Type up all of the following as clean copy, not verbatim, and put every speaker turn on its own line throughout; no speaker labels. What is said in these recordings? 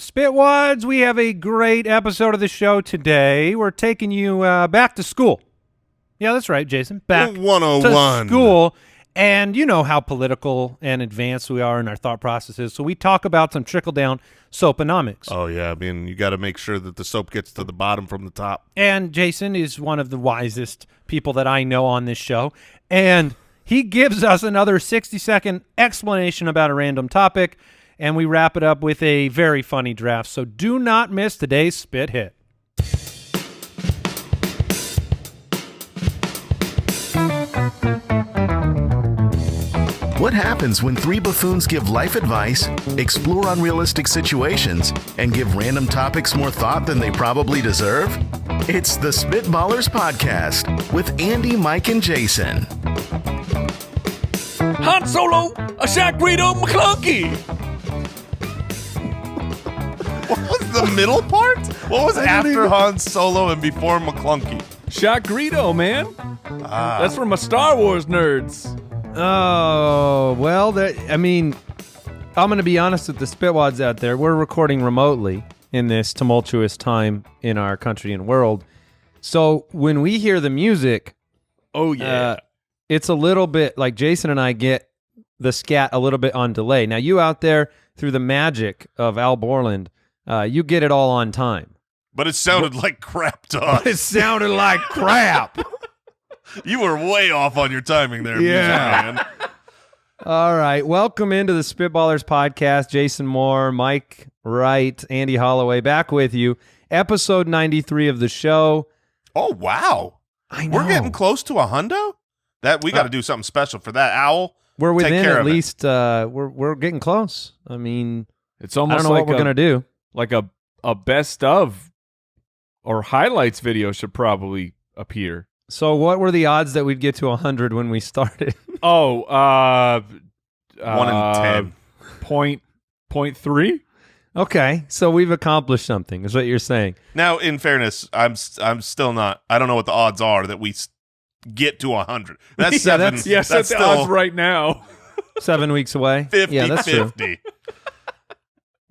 Spitwads, we have a great episode of the show today. We're taking you back to school. Yeah, that's right, Jason. Back
101.
to school. And you know how political and advanced we are in our thought processes. So we talk about some trickle-down soaponomics.
Oh, yeah. I mean, you got to make sure that the soap gets to the bottom from the top.
And Jason is one of the wisest people that I know on this show. And he gives us another 60-second explanation about a random topic. And we wrap it up with a very funny draft. So do not miss today's Spit Hit.
What happens when three buffoons give life advice, explore unrealistic situations, and give random topics more thought than they probably deserve? It's the Spitballers Podcast with Andy, Mike, and Jason.
Han Solo, a Shagrito McClunky.
What was the middle part? What was after Han Solo and before McClunky?
Shagrito, man. That's from my Star Wars nerds.
Oh, well, I'm going to be honest with the Spitwads out there. We're recording remotely in this tumultuous time in our country and world. So when we hear the music, it's a little bit like Jason and I get the scat a little bit on delay. Now, you out there, through the magic of Al Borland, you get it all on time.
But it sounded like crap to us.
It sounded like crap.
You were way off on your timing there, man.
All right. Welcome into the Spitballers Podcast. Jason Moore, Mike Wright, Andy Holloway back with you. Episode 93 of the show.
Oh, wow.
I know.
We're getting close to a hundo? We got to do something special for that. Owl,
we're within
take care
at
of it.
least. We're getting close. I mean,
It's almost
I don't know
like
what we're going to do.
Like a best of or highlights video should probably appear.
So what were the odds that we'd get to 100 when we started?
1 in 10.
Point 3.
Okay, so we've accomplished something, is what you're saying.
Now, in fairness, I'm still not. I don't know what the odds are that we get to 100. That's
Yeah,
7.
that's-
Set the odds right now.
7 weeks away.
50,
yeah, that's true.
50.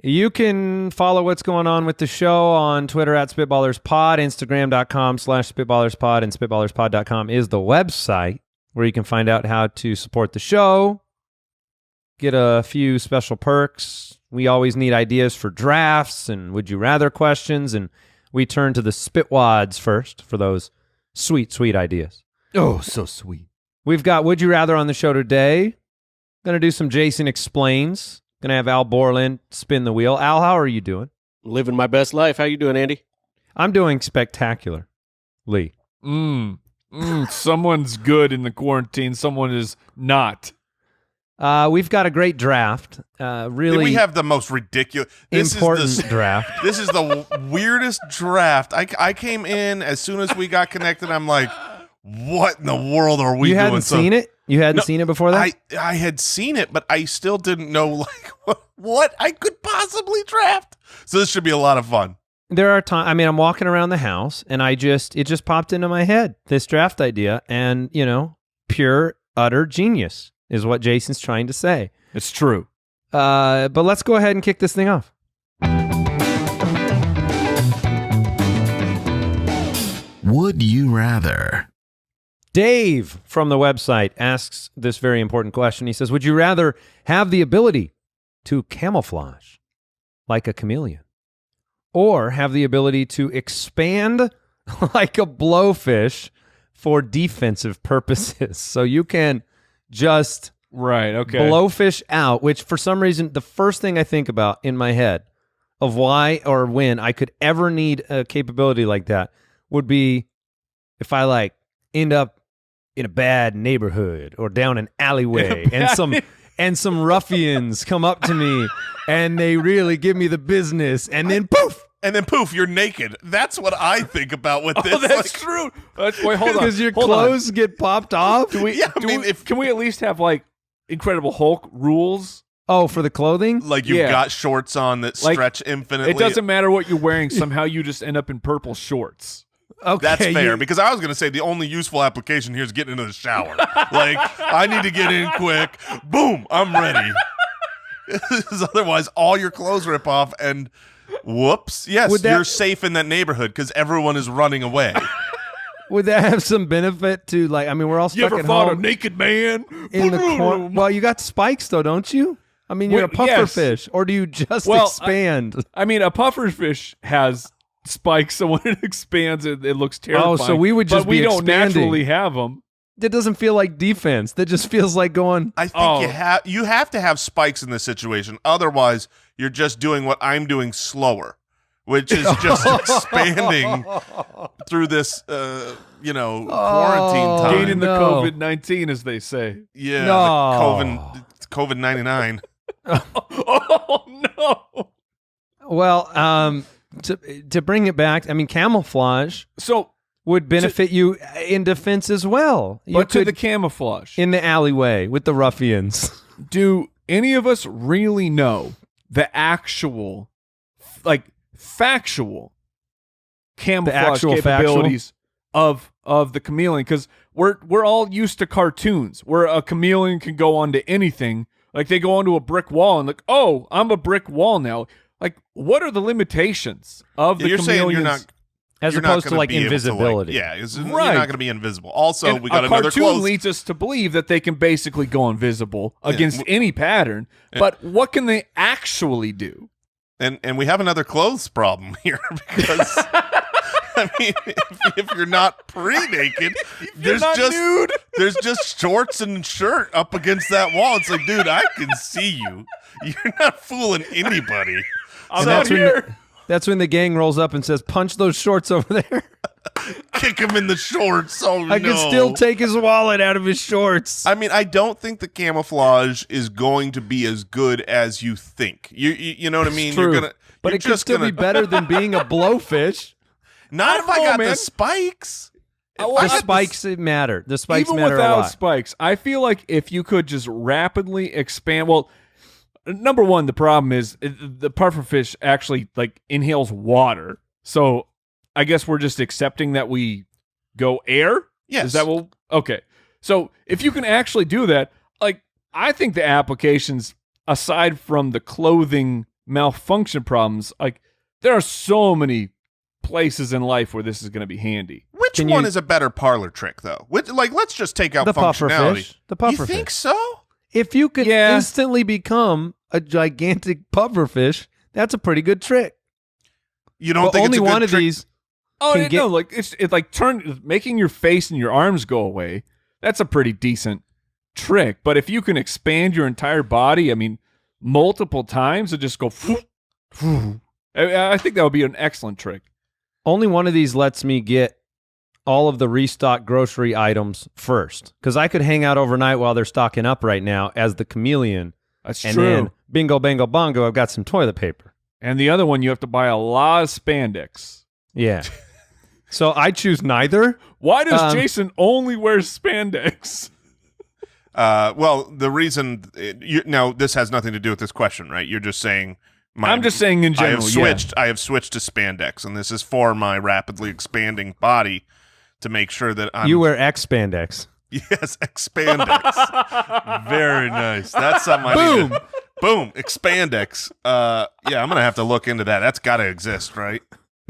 You can follow what's going on with the show on Twitter at SpitballersPod, Instagram.com/SpitballersPod, and SpitballersPod.com is the website where you can find out how to support the show, get a few special perks. We always need ideas for drafts and would you rather questions, and we turn to the Spitwads first for those sweet, sweet ideas.
Oh, so sweet.
We've got Would You Rather on the show today. Going to do some Jason Explains. Going to have Al Borland spin the wheel. Al, how are you doing?
Living my best life. How you doing, Andy?
I'm doing spectacular. Lee.
Someone's good in the quarantine. Someone is not.
We've got a great draft. Really
We have the most ridiculous.
important draft.
This is the weirdest draft. I came in as soon as we got connected. I'm like, what in the world are we
You
doing?
hadn't seen it? You hadn't seen it before that?
I had seen it, but I still didn't know like what I could possibly draft. So this should be a lot of fun.
There are times, I'm walking around the house and it just popped into my head, this draft idea, and, pure, utter genius is what Jason's trying to say.
It's true.
But let's go ahead and kick this thing off.
Would you rather?
Dave from the website asks this very important question. He says, would you rather have the ability to camouflage like a chameleon or have the ability to expand like a blowfish for defensive purposes? So you can just blowfish out, which for some reason, the first thing I think about in my head of why or when I could ever need a capability like that would be if I end up in a bad neighborhood or down an alleyway and some ruffians come up to me and they really give me the business and then poof.
And then poof, you're naked. That's what I think about with this.
Oh, that's true. Wait, hold on.
Because your clothes get popped off?
Can we at least have Incredible Hulk rules?
Oh, for the clothing?
Like you've got shorts on that stretch infinitely.
It doesn't matter what you're wearing. Somehow you just end up in purple shorts.
Okay,
that's fair, because I was going to say the only useful application here is getting into the shower. I need to get in quick. Boom, I'm ready. Otherwise, all your clothes rip off, and Whoops. Yes,
Would that-
you're safe in that neighborhood because everyone is running away.
Would that have some benefit to, like, I mean, we're all
You
stuck
ever
at
fought
home
a naked man?
in the corner. Well, you got spikes, though, don't you? I mean, you're a
Well, yes.
pufferfish, or do you just
Well,
expand?
I mean, a pufferfish has spikes, so when it expands, it looks terrifying.
Oh, so we would just
but we
be
don't
expanding.
naturally have them.
That doesn't feel like defense. That just feels like going,
I think
Oh.
you have to have spikes in this situation. Otherwise, you're just doing what I'm doing slower, which is just expanding through this, quarantine time.
Gaining the
no.
COVID-19, as they say.
Yeah,
No.
the COVID-99.
Oh, no.
well, to bring it back, I mean, camouflage
So,
would benefit you in defense as well. You
but to
could,
the camouflage,
in the alleyway with the ruffians.
do any of us really know the actual, like, factual camouflage
actual
capabilities of the chameleon? Because we're all used to cartoons where a chameleon can go onto anything. Like, they go onto a brick wall and like, oh, I'm a brick wall now. Like, what are the limitations of the
You're saying
chameleon's?
you're not.
As
you're not
opposed to
gonna
like
be able
invisibility.
you're
Right.
not going to be invisible. Also,
And
we got
a
another
cartoon
close.
leads us to believe that they can basically go invisible against
w-
any pattern. But what can they actually do?
And we have another clothes problem here because I mean, if you're not pre-naked, there's
not
just
nude.
there's just shorts and shirt up against that wall. It's like, dude, I can see you. You're not fooling anybody.
I'm
So
not
that's when
here.
That's when the gang rolls up and says, punch those shorts over there.
Kick him in the shorts. Oh no!
I can still take his wallet out of his shorts.
I mean, I don't think the camouflage is going to be as good as you think. You know what I mean?
True.
You're gonna,
But
you're
it could
just
still
gonna,
be better than being a blowfish.
Not if I
know,
got
man.
the spikes.
The spikes matter. The spikes
Even
matter a
without
lot.
spikes, I feel like if you could just rapidly expand, well, number one, the problem is the pufferfish actually like inhales water. So I guess we're just accepting that we go air.
Yes.
Is that what? Okay. So if you can actually do that, like, I think the applications, aside from the clothing malfunction problems, like, there are so many places in life where this is going to be handy.
Which
Can
one
you-
is a better parlor trick, though? like, let's just take out
The
functionality.
pufferfish. The
You
pufferfish.
think so?
If you could
Yeah.
instantly become a gigantic pufferfish, that's a pretty good trick.
You don't
But
think
only
it's a good
one of
trick?
these.
Oh,
Can
yeah,
get-
no, like it's like making your face and your arms go away. That's a pretty decent trick. But if you can expand your entire body, I mean, multiple times and just go, I think that would be an excellent trick.
Only one of these lets me get all of the restock grocery items first, because I could hang out overnight while they're stocking up right now as the chameleon,
That's
and
true.
then bingo, bango, bongo, I've got some toilet paper.
And the other one, you have to buy a lot of spandex.
Yeah. So I choose neither.
Why does Jason only wear spandex?
Well, the reason now this has nothing to do with this question, right? You're just saying.
I'm just saying in general.
I have switched to spandex, and this is for my rapidly expanding body to make sure that I'm.
You wear X spandex.
Yes, expandex. Very nice. That's something I need to. Boom, expandex. Yeah, I'm gonna have to look into that. That's got to exist, right?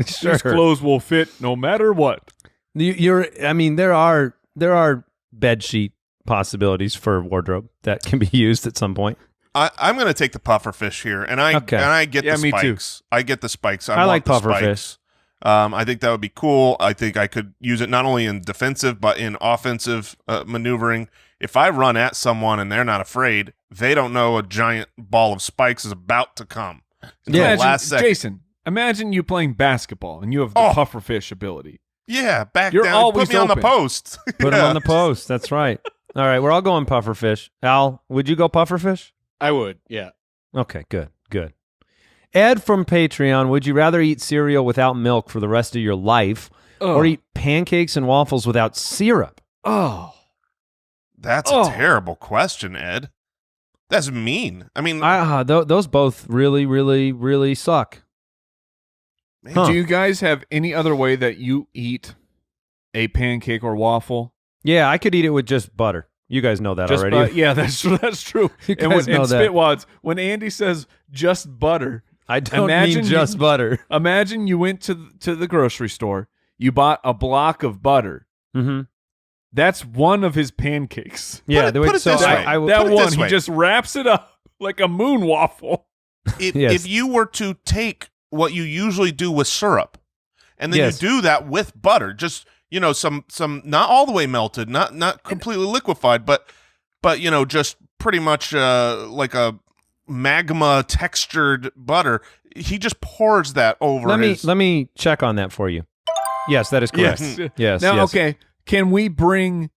Sure.
These clothes will fit no matter what.
I mean, there are bed sheet possibilities for wardrobe that can be used at some point.
I'm going to take the pufferfish here, and I get
Yeah,
the
me too.
spikes. I get the spikes.
I
want
like
the
pufferfish.
spikes. I think that would be cool. I think I could use it not only in defensive but in offensive maneuvering. If I run at someone and they're not afraid, they don't know a giant ball of spikes is about to come. Until the last second.
Jason, imagine you playing basketball and you have the
Oh.
pufferfish ability.
Yeah, back
You're
down.
always
Put me on the
open.
post.
Put them on the post. That's right. All right, we're all going pufferfish. Al, would you go pufferfish?
I would, yeah.
Okay, good. Ed from Patreon, would you rather eat cereal without milk for the rest of your life or eat pancakes and waffles without syrup?
Oh.
That's
Oh.
a terrible question, Ed. That's mean. I mean,
Those both really, really, really suck.
man,
Huh.
Do you guys have any other way that you eat a pancake or waffle?
Yeah, I could eat it with just butter. You guys know that
Just
already.
yeah, that's true.
You
And
guys know that.
Spitwads, when Andy says just butter,
I don't
Imagine
mean just butter.
Imagine you went to the grocery store, you bought a block of butter.
Mm-hmm.
That's one of his pancakes.
Yeah,
put it this way.
That
Put it
one,
this
he
way.
just wraps it up like a moon waffle.
If you were to take what you usually do with syrup, and then
Yes.
you do that with butter, just some not all the way melted, not completely liquefied, but just pretty much like a magma textured butter. He just pours that over.
Let me check on that for you. Yes, that is correct.
Yes.
Yes.
Now,
yes.
okay, can we bring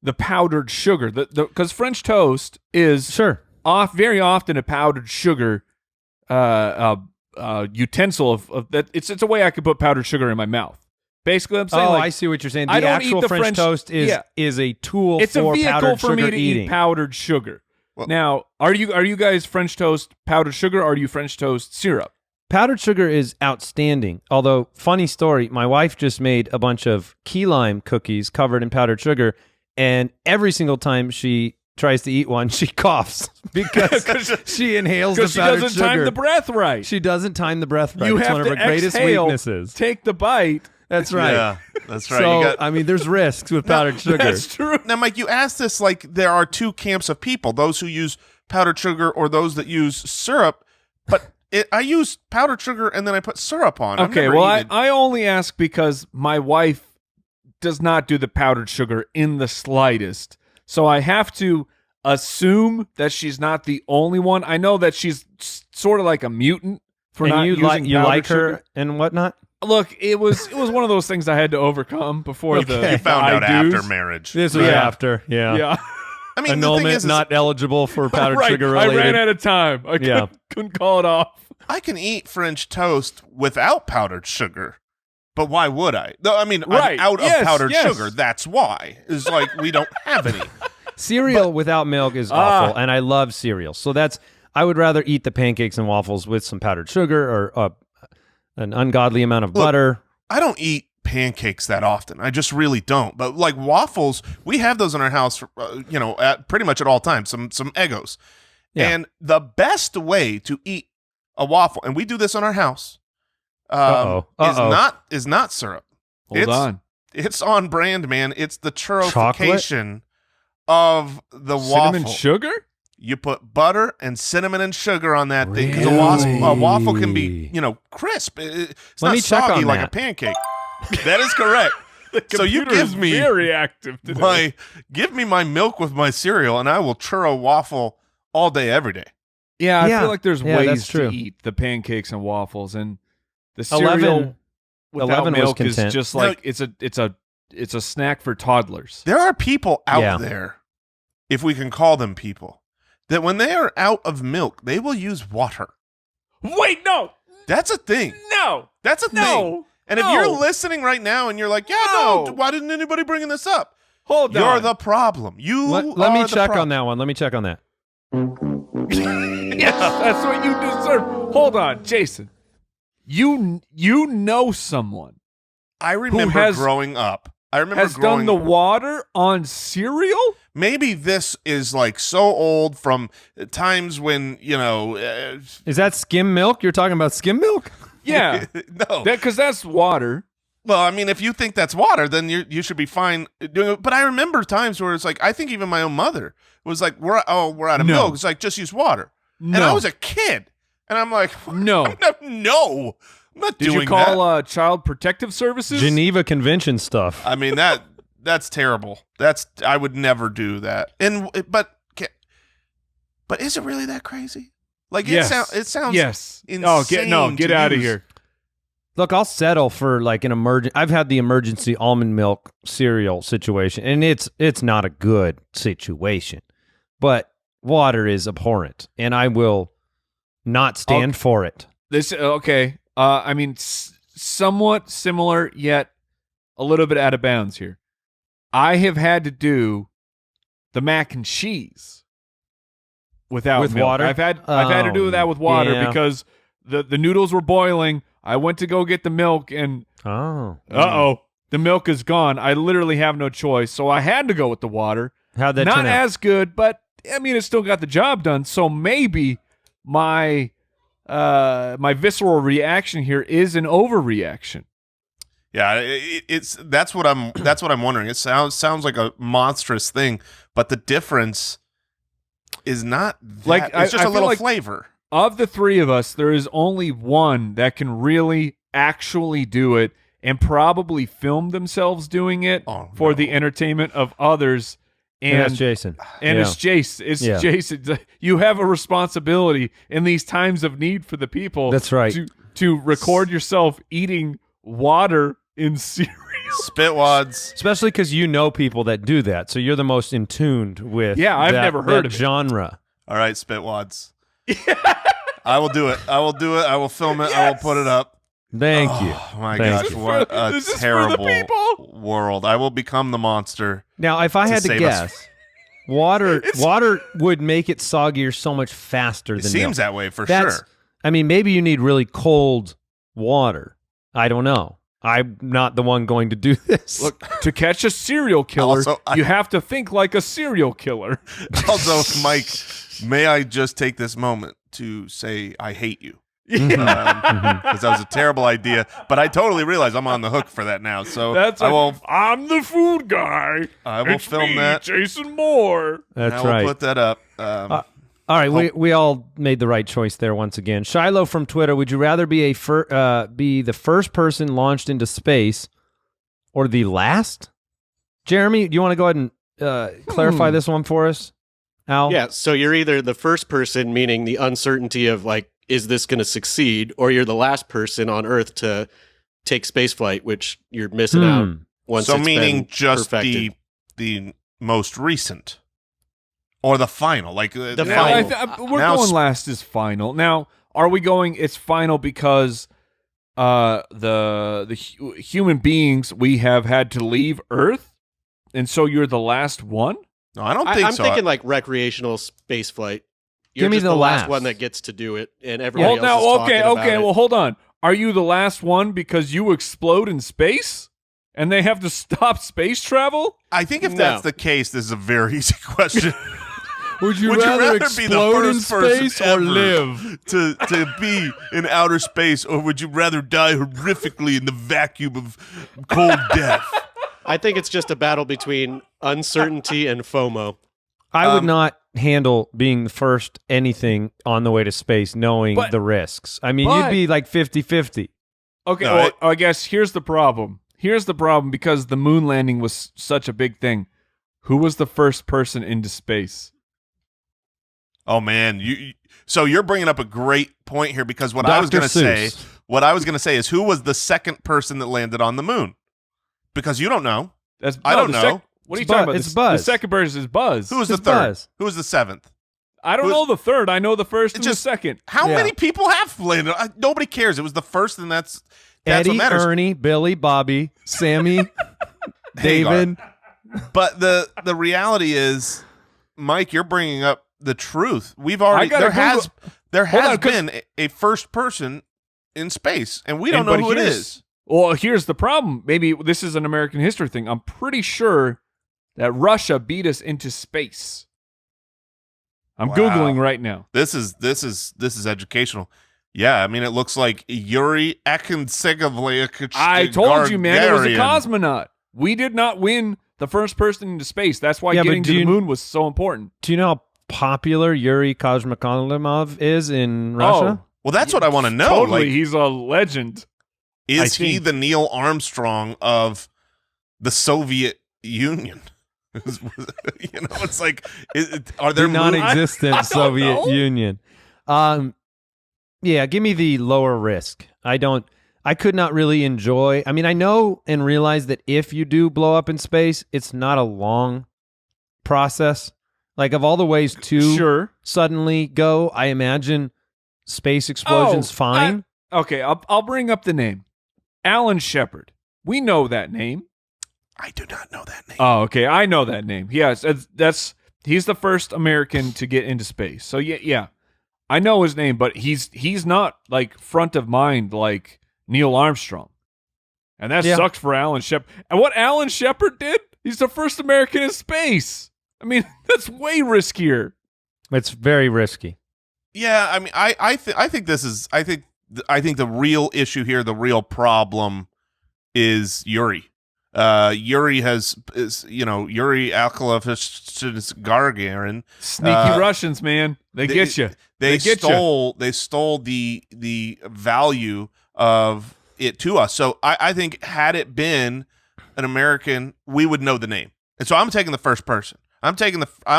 the powdered sugar? Because French toast is
Sure.
very often a powdered sugar utensil of that. It's a way I could put powdered sugar in my mouth. Basically, I'm saying,
Oh,
like,
I see what you're saying.
I
The
don't eat
actual
the
French toast is a tool
it's a
for
vehicle
powdered
for me
sugar
to
eating.
eat powdered sugar.
Well-
Now, are you guys French toast powdered sugar, or are you French toast syrup?
Powdered sugar is outstanding. Although, funny story, my wife just made a bunch of key lime cookies covered in powdered sugar, and every single time she tries to eat one, she coughs because she inhales the
Because she
powdered
doesn't
sugar.
time the breath right.
She doesn't time the breath right.
You
It's
have
one of
to
her greatest
exhale,
weaknesses.
take the bite.
That's right.
Yeah, that's right.
So,
You got-
I mean, there's risks with powdered sugar.
That's true.
Now, Mike, you asked this like there are two camps of people: those who use powdered sugar or those that use syrup. But I use powdered sugar and then I put syrup on. I've
Okay,
never
well,
eaten-
I only ask because my wife does not do the powdered sugar in the slightest. So I have to assume that she's not the only one. I know that she's sort of like a mutant for
And
not
you
using
you
powdered
like her
sugar.
and whatnot?
Look, it was one of those things I had to overcome before the
you found out
I-dos.
after marriage.
This was
Yeah.
after,
Yeah.
I mean, the thing
annulment
is
not eligible for powdered
Right,
sugar
I
related.
ran out of time. I
Yeah.
couldn't call it off.
I can eat French toast without powdered sugar, but why would I? Though, I mean,
Right.
I'm out
Yes,
of powdered
yes.
sugar. That's why. It's like we don't have any.
Cereal without milk is awful, and I love cereal. So I would rather eat the pancakes and waffles with some powdered sugar or an ungodly amount of butter.
I don't eat pancakes that often. I just really don't. But like waffles, we have those in our house, at pretty much at all times. Some Eggos.
Yeah.
And the best way to eat a waffle, and we do this in our house, is not syrup.
Hold on.
It's on brand, man. It's the churrification of the
Cinnamon
waffle.
sugar?
You put butter and cinnamon and sugar on that thing because
Really?
a waffle can be, crisp. It's
Let
not
me check
soggy
on
like
that.
a pancake. That is correct. So you
Computer is
give me
very active today.
give me my milk with my cereal, and I will churro waffle all day, every day.
Yeah, I
Yeah.
feel like there's
Yeah,
ways
that's true.
to eat the pancakes and waffles, and the cereal
11
without
was
milk is
content.
just like it's a snack for toddlers.
There are people out
Yeah.
there, if we can call them people, that when they are out of milk, they will use water.
Wait, no,
That's a thing.
no,
That's a thing.
no.
And if
no.
you're listening right now and you're like,
No.
why didn't anybody bring this up?
Hold
You're
on.
the problem.
Let me check on that one. Let me check on that.
Yes, that's what you deserve. Hold on, Jason. You know someone
I remember
has-
growing up. I remember
has
growing
done the water on cereal?
Maybe this is like so old from times when,
Is that skim milk? You're talking about skim milk?
Yeah,
no.
because that's water.
Well, I mean, if you think that's water, then you should be fine doing it. But I remember times where it's like, I think even my own mother was like, we're out of
No.
milk. It's like, just use water. And I
No.
was a kid. And I'm like,
No.
no, I'm not
Did
doing
you call
that.
Child Protective Services?
Geneva Convention stuff.
I mean, that's terrible. I would never do that. But is it really that crazy? Like
Yes.
it sounds
Yes.
insane
Get
to
out of
use.
here.
Look, I'll settle for like an emergent. I've had the emergency almond milk cereal situation, and it's not a good situation. But water is abhorrent, and I will not stand for it.
This okay. I mean, somewhat similar, yet a little bit out of bounds here. I have had to do the mac and cheese without
With
milk.
water?
I've had to do that with water
yeah.
because the noodles were boiling. I went to go get the milk, and
Oh,
the milk is gone. I literally have no choice, so I had to go with the water.
how'd that
Not
turn out?
as good, but I mean, it still got the job done. So maybe my my visceral reaction here is an overreaction.
Yeah, that's what I'm wondering. It sounds like a monstrous thing, but the difference is not that.
Like,
it's just
I
a little
feel like
flavor.
Of the three of us, there is only one that can really actually do it and probably film themselves doing it for the entertainment of others.
And that's Jason.
And it's Jason. It's Jason. You have a responsibility in these times of need for the people.
That's right.
To record yourself eating water in cereal.
Spitwads.
Especially because you know people that do that, so you're the most in tuned with
I've never heard of
genre.
All right, Spitwads. I will do it. I will film it. I will put it up.
Thank you.
Oh my
Thank
gosh,
you.
what a
This is
terrible
for the people.
world. I will become the monster.
Now, if I had to
save us.
guess, water would make it soggier so much faster
It
than
seems
milk.
that way for
That's-
sure.
I mean, maybe you need really cold water. I don't know. I'm not the one going to do this.
Look, to catch a serial killer,
Also,
you have to think like a serial killer.
Also, Mike, may I just take this moment to say I hate you?
Mm-hmm.
Because that was a terrible idea, but I totally realize I'm on the hook for that now. So
I'm the food guy.
I will
It's
film
me,
that.
Jason Moore.
That's
I will
right.
put that up.
All right, we all made the right choice there once again. Shiloh from Twitter, would you rather be be the first person launched into space or the last? Jeremy, do you want to go ahead and clarify this one for us, Al?
Yeah, so you're either the first person, meaning the uncertainty of like, is this going to succeed, or you're the last person on Earth to take spaceflight, which you're missing out once.
So
it's
meaning
been
just
perfected.
the most recent or the final, like the
final.
We're
now
going last is final. Now, are we going? It's final because human beings we have had to leave Earth, and so you're the last one.
No, I don't think
I'm
so.
thinking like recreational spaceflight. You're
Give me
just
the
last
last.
one that gets to do it, and everybody
Well,
else is
now,
talking about it.
Well, hold on. Are you the last one because you explode in space, and they have to stop space travel?
I think if
No.
that's the case, this is a very easy question.
Would you
Would you
rather
rather be the
explode in
first person
space or
ever
live?
to be in outer space, or would you rather die horrifically in the vacuum of cold death?
I think it's just a battle between uncertainty and FOMO.
I would not handle being the first anything on the way to space knowing
But-
the risks. I mean,
but-
you'd be like 50-50.
Okay,
No,
well, I guess here's the problem. Here's the problem because the moon landing was such a big thing. Who was the first person into space?
Oh man, so you're bringing up a great point here, because what I was
Dr.
going to
Seuss.
say is who was the second person that landed on the moon? Because you don't know.
I
don't know.
What are you
It's
talking
Bu-
about?
it's
The
Buzz.
second person is Buzz.
Who was the
It's
third?
Buzz.
Who was the seventh?
I don't
who's-
know the third. I know the first and
just-
the second.
How
Yeah.
many people have landed? Nobody cares. It was the first, and that's
Eddie,
what matters.
Ernie, Billy, Bobby, Sammy, David.
But the reality is, Mike, you're bringing up the truth. We've already
gotta
there
Hold
has
on, 'cause-
been a first person in space, and we don't know
But
who it
here's-
is.
Well, here's the problem. Maybe this is an American history thing. I'm pretty sure that Russia beat us into space. I'm
Wow.
Googling right now.
This is educational. Yeah, I mean, it looks like Yuri Akinsegovlyevich.
I told you, man, it was a
Gagarin.
cosmonaut. We did not win the first person into space. That's why
Yeah, but
getting
do
to the
you-
moon was so important.
Do you know how popular Yuri Kozmikolimov is in Russia?
Oh,
Well, that's what I want to know.
totally.
Like,
He's a legend. I
is he
think.
the Neil Armstrong of the Soviet Union? It's like, are there
The non-existent
I don't
Soviet
know.
Union. Yeah, give me the lower risk. I could not really enjoy. I mean, I know and realize that if you do blow up in space, it's not a long process. Like, of all the ways to
Sure.
suddenly go, I imagine space explosion's fine.
Okay, I'll bring up the name. Alan Shepard. We know that name.
I do not know that name.
Oh, okay. I know that name. Yes, he's the first American to get into space. So yeah. I know his name, but he's not like front of mind like Neil Armstrong. And that
Yeah.
sucks for Alan Shepard. And what Alan Shepard did, he's the first American in space. I mean, that's way riskier.
It's very risky.
Yeah, I mean, I think this is I think the real issue here, the real problem, is Yuri. Yuri is Yuri Alkalovich Gagarin.
Sneaky Russians, man. They get you.
They stole the value of it to us. So I think had it been an American, we would know the name. And so I'm taking the first person. I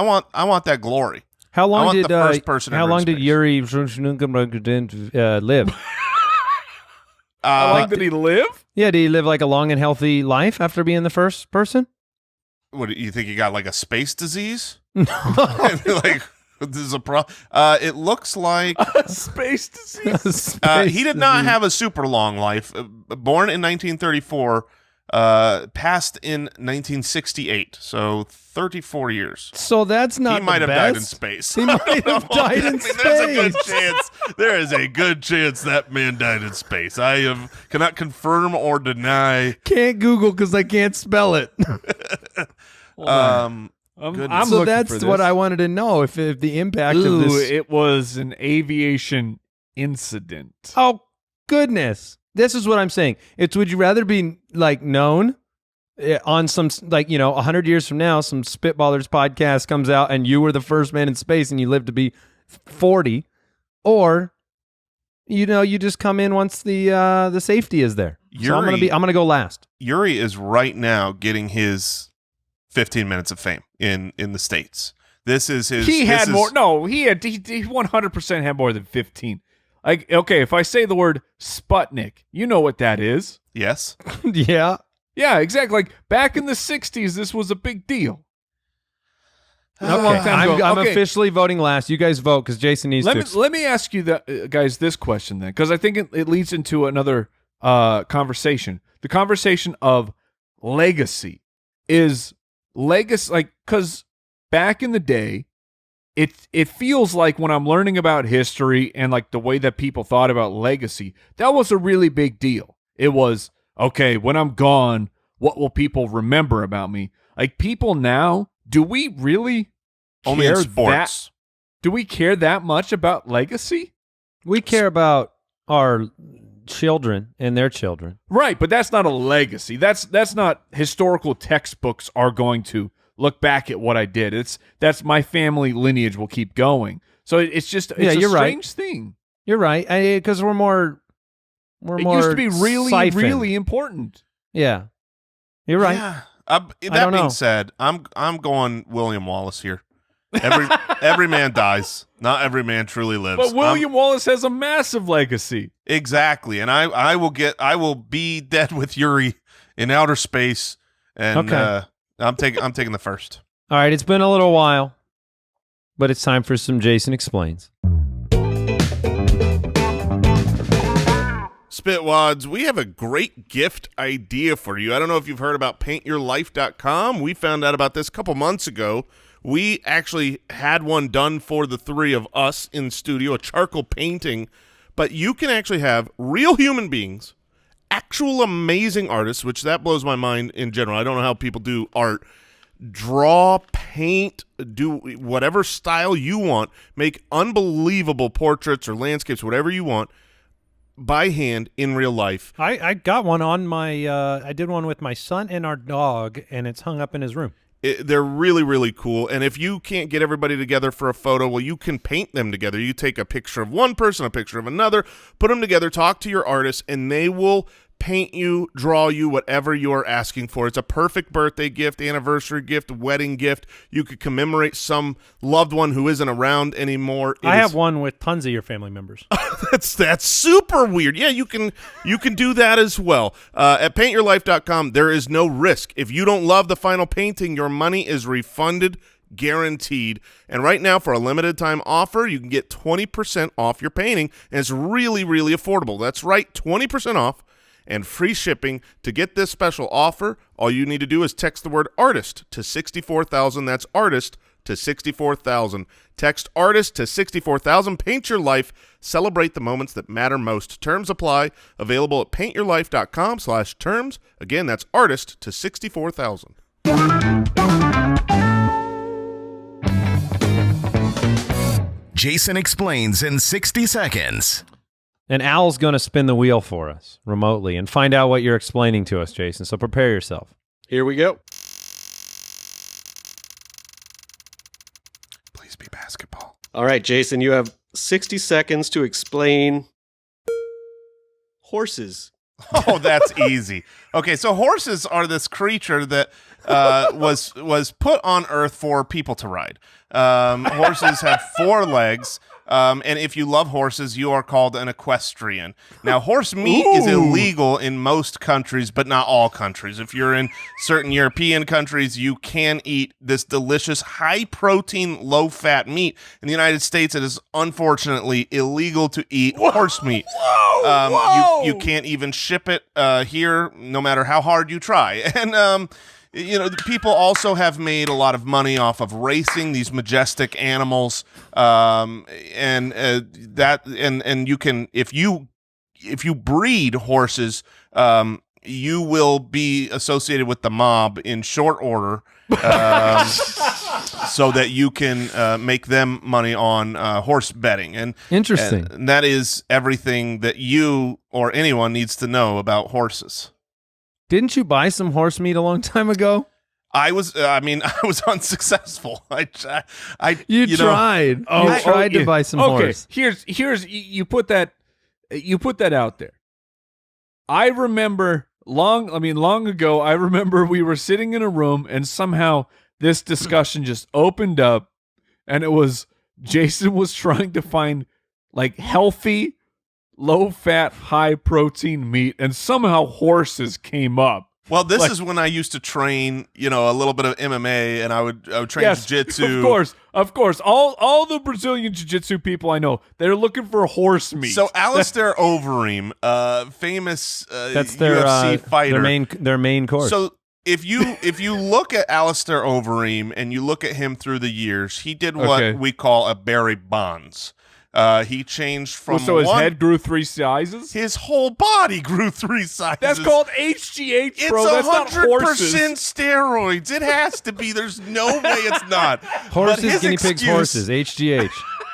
want that glory.
How long did
the first person
how long did
space.
Yuri live?
How long did he live?
Yeah, did he live like a long and healthy life after being the first person?
What do you think? He got like a space disease?
No.
Like, this is a problem. It looks like
Space disease.
he did not have a super long life. Born in 1934, passed in 1968. So 34 years.
So that's not.
He might
the
have died in
best.
space.
He might have died in
There's a good
space.
chance. There is a good chance that man died in space. I cannot confirm or deny.
Can't Google because I can't spell it.
I'm
goodness.
So
looking
that's
for this.
what I wanted to know. If the impact of
Ooh,
this.
it was an aviation incident.
Oh goodness! This is what I'm saying. It's would you rather be like known on some 100 years from now, some Spitballers podcast comes out and you were the first man in space and you lived to be 40, or you just come in once the safety is there. So I'm gonna go last.
Yuri is right now getting his 15 minutes of fame in the States. This is his.
He
this
had
is-
more. No, he 100% had more than 15. Like, okay, if I say the word Sputnik, you know what that is.
Yes.
Yeah.
Yeah, exactly. Like back in the 60s, this was a big deal.
Okay.
time ago.
I'm
Okay.
officially voting last. You guys vote because Jason needs to.
Let me ask you guys this question then, because I think it leads into another conversation. The conversation of legacy. Is legacy, like, because back in the day, it feels like when I'm learning about history and like the way that people thought about legacy, that was a really big deal. It was, okay, when I'm gone, what will people remember about me? Like, people now, do we really
Only in
care
sports.
do we care that much about legacy?
We care about our children and their children.
Right, but that's not a legacy. That's not historical textbooks are going to look back at what I did. That's my family lineage will keep going. So it's just it's a
you're right.
strange thing.
You're right, because we're more.
It used to be really,
siphoned.
really important.
Yeah, you're right.
Yeah.
don't
That being
know.
said, I'm going William Wallace here. Every man dies. Not every man truly lives.
But William Wallace has a massive legacy.
Exactly, and I will be dead with Yuri in outer space, and
Okay.
I'm taking the first.
All right, it's been a little while, but it's time for some Jason Explains.
Spitwads, we have a great gift idea for you. I don't know if you've heard about paintyourlife.com. We found out about this a couple months ago. We actually had one done for the three of us in studio, a charcoal painting, but you can actually have real human beings, actual amazing artists, which that blows my mind in general. I don't know how people do art. Draw, paint, do whatever style you want, make unbelievable portraits or landscapes, whatever you want, by hand in real life.
I got one on my I did one with my son and our dog, and it's hung up in his room.
They're really, really cool. And if you can't get everybody together for a photo, well, you can paint them together. You take a picture of one person, a picture of another, put them together, talk to your artist, and they will paint you, draw you, whatever you're asking for. It's a perfect birthday gift, anniversary gift, wedding gift. You could commemorate some loved one who isn't around anymore.
I have one with tons of your family members.
That's super weird. Yeah, you can do that as well. At paintyourlife.com, there is no risk. If you don't love the final painting, your money is refunded, guaranteed. And right now, for a limited time offer, you can get 20% off your painting, and it's really, really affordable. That's right, 20% off and free shipping. To get this special offer, all you need to do is text the word artist to 64,000. That's artist to 64,000. Text artist to 64,000. Paint your life. Celebrate the moments that matter most. Terms apply. Available at paintyourlife.com/terms. Again, that's artist to 64,000.
Jason explains in 60 seconds.
And Al's going to spin the wheel for us remotely and find out what you're explaining to us, Jason. So prepare yourself.
Here we go.
Please be basketball.
All right, Jason, you have 60 seconds to explain horses.
Oh, that's easy. Okay, so horses are this creature that was put on Earth for people to ride. Horses have 4 legs. And if you love horses, you are called an equestrian. Now, horse meat is illegal in most countries, but not all countries. If you're in certain European countries, you can eat this delicious, high-protein, low-fat meat. In the United States, it is unfortunately illegal to eat horse meat. You can't even ship it here, no matter how hard you try. And people also have made a lot of money off of racing these majestic animals, and you can, if you breed horses, you will be associated with the mob in short order, so that you can make them money on horse betting. And
Interesting.
And that is everything that you or anyone needs to know about horses.
Didn't you buy some horse meat a long time ago?
I was unsuccessful. You tried.
You tried to buy some horse.
Here's you put that out there. I remember long ago, I remember we were sitting in a room and somehow this discussion just opened up, and it was Jason was trying to find like healthy, low-fat, high-protein meat, and somehow horses came up.
Well, this is when I used to train, a little bit of MMA, and I would train jiu-jitsu.
Of course. All the Brazilian jiu-jitsu people I know, they're looking for horse meat.
So Alistair Overeem, famous
that's their
UFC fighter,
their main course.
So if you look at Alistair Overeem and you look at him through the years, he did what we call a Barry Bonds. He changed from
so his head grew 3 sizes?
His whole body grew 3 sizes.
That's called HGH, bro.
It's
That's not
100% steroids. It has to be. There's no way it's not.
Horses, guinea pigs, horses, HGH.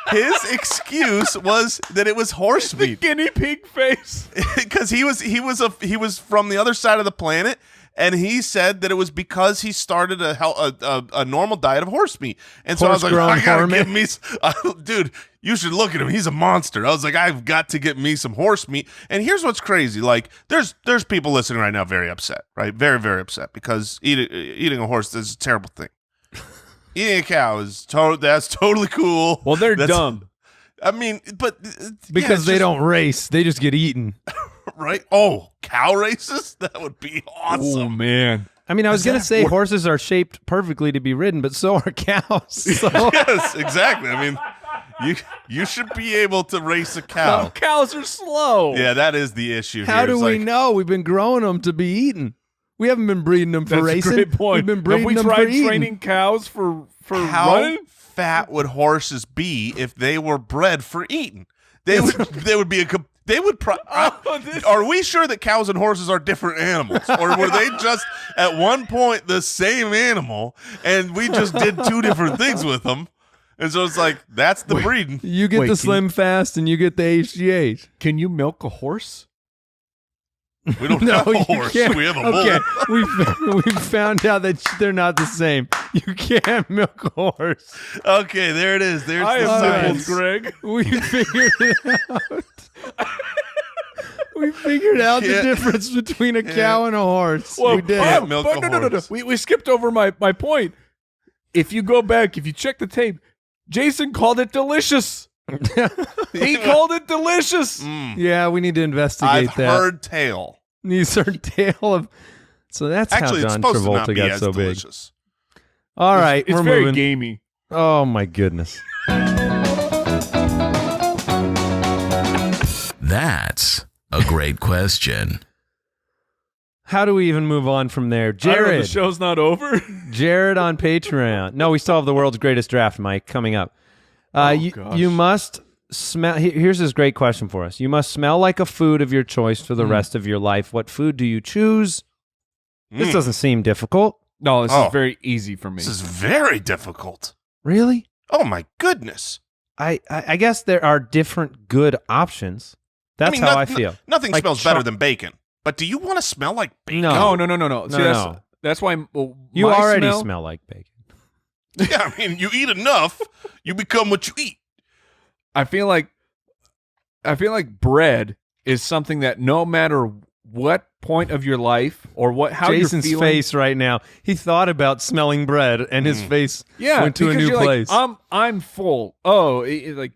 His excuse was that it was horse meat.
The guinea pig face.
Because he was from the other side of the planet. And he said that it was because he started a normal diet of horse meat. And so I was like, I gotta get me, dude, you should look at him. He's a monster. I was like, I've got to get me some horse meat. And here's what's crazy. Like, there's people listening right now very upset, right? Very, very upset because eating a horse is a terrible thing. Eating a cow that's totally cool.
Well, they're dumb.
I mean, but
because they don't race, they just get eaten.
Right? Oh, cow races? That would be awesome.
Oh, man.
I mean, I was going to say horses are shaped perfectly to be ridden, but so are cows. So.
Yes, exactly. I mean, you should be able to race a cow.
No, cows are slow.
Yeah, that is the issue.
How do we know? We've been growing them to be eaten. We haven't been breeding them for racing.
That's a great point.
We've been breeding
Have we
them
tried
for eating.
training cows for
How
running?
fat would horses be if they were bred for eating? They would be a. They would. Are we sure that cows and horses are different animals, or were they just at one point the same animal, and we just did 2 different things with them? And so it's like that's the breeding.
You get the slim fast, and you get the HGH.
Can you milk a horse?
We don't have a horse.
Can't.
We have a bull.
Okay, we found out that they're not the same. You can't milk a horse.
Okay, there it is. There's
I
the
am
science.
Greg.
We figured it out. We figured out the difference between a cow and a horse.
Well,
we did.
milk a
no.
horse.
We skipped over my point. If you go back, if you check the tape, Jason called it delicious. He called it delicious.
Yeah, we need to investigate
I've
that.
heard tale.
These are tale of. So that's
Actually,
how
it's
John
supposed to not
Travolta
be
got
as
so big.
delicious.
All right,
It's
we're
very
moving.
gamey.
Oh my goodness.
That's a great question.
How do we even move on from there?
I don't know,
Jared.
the show's not over.
Jared on Patreon. No, we still have the world's greatest draft, Mike, coming up.
Gosh.
You must smell. Here's this great question for us. You must smell like a food of your choice for the rest of your life. What food do you choose? This doesn't seem difficult.
No, this is very easy for me.
This is very difficult.
Really?
Oh my goodness.
I guess there are different good options. That's how I feel.
Nothing
Like
smells better than bacon. But do you want to smell like bacon?
No.
No. See, that's why
You
my
already smell like bacon.
Yeah, I mean, you eat enough, you become what you eat.
I feel like bread is something that no matter what point of your life or how
Jason's
you're feeling,
face right now. He thought about smelling bread, and his face went to a
because
new
you're
place.
Like, I'm full. Oh, like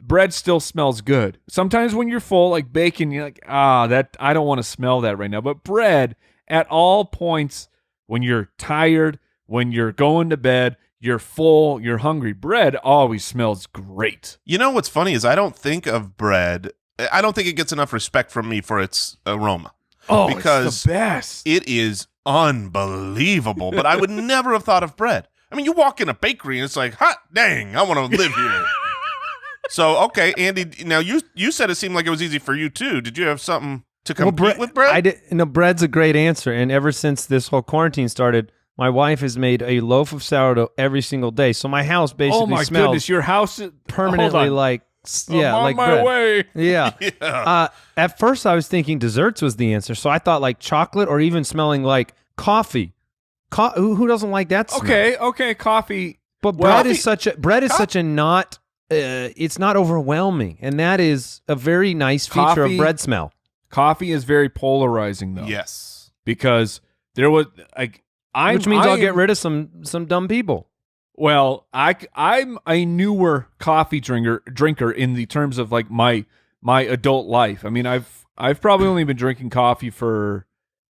bread still smells good. Sometimes when you're full, like bacon, you're like, that I don't want to smell that right now. But bread, at all points, when you're tired, when you're going to bed, you're full, you're hungry, bread always smells great.
You know what's funny is I don't think of bread. I don't think it gets enough respect from me for its aroma.
Oh,
because
it's the best.
It is unbelievable. But I would never have thought of bread. I mean, you walk in a bakery and it's like, hot dang, I want to live here. So, okay, Andy, now you said it seemed like it was easy for you too. Did you have something to compete with bread?
Bread's a great answer. And ever since this whole quarantine started, my wife has made a loaf of sourdough every single day. So my house basically
oh my
smells
goodness, your house is
permanently like, yeah,
I'm on
like
my
bread.
way.
Yeah.
Yeah.
At first, I was thinking desserts was the answer. So I thought like chocolate or even smelling like coffee. Who doesn't like that smell?
Okay, coffee.
But
Well,
bread is such a not. It's not overwhelming, and that is a very nice feature of
Coffee-
bread smell.
Coffee is very polarizing though.
Yes.
Because there was like
Which means I'll get rid of some dumb people.
Well, I'm a newer coffee drinker in the terms of like my adult life. I mean, I've probably only been drinking coffee for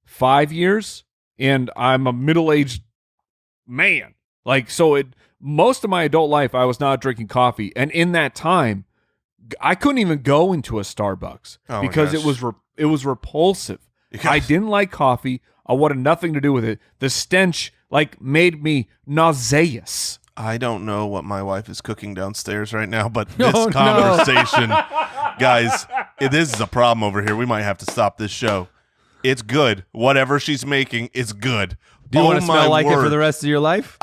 5 years, and I'm a middle-aged man. Like, so most of my adult life, I was not drinking coffee, and in that time, I couldn't even go into a Starbucks because it was repulsive. I didn't like coffee. I wanted nothing to do with it. The stench like made me nauseous.
I don't know what my wife is cooking downstairs right now, but
No,
this conversation, guys, this is a problem over here. We might have to stop this show. It's good. Whatever she's making, it's good.
Do you want to smell like it for the rest of your life?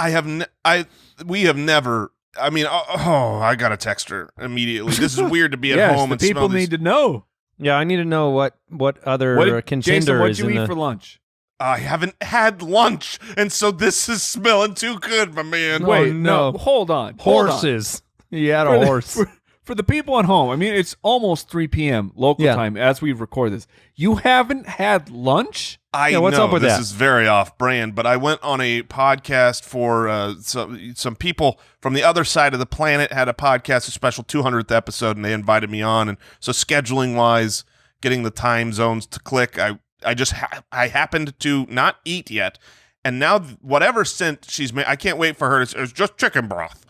We have never. I mean, I got to text her immediately. This is weird to be at home and
people
smell these.
need to know.
Yeah, I need to know what other contender
Jason, what'd
is
you
in
eat
the.
for lunch?
I haven't had lunch, and so this is smelling too good, my man.
Oh,
Wait,
no.
Hold on.
Horses. He had a horse.
For the people at home, I mean, it's almost 3 p.m. local time as we record this. You haven't had lunch?
I
what's
know
up with
this
that?
is very off-brand, but I went on a podcast for some people from the other side of the planet had a podcast, a special 200th episode, and they invited me on. And so scheduling-wise, getting the time zones to click, I happened to not eat yet, and now whatever scent she's made, I can't wait for her. It's just chicken broth.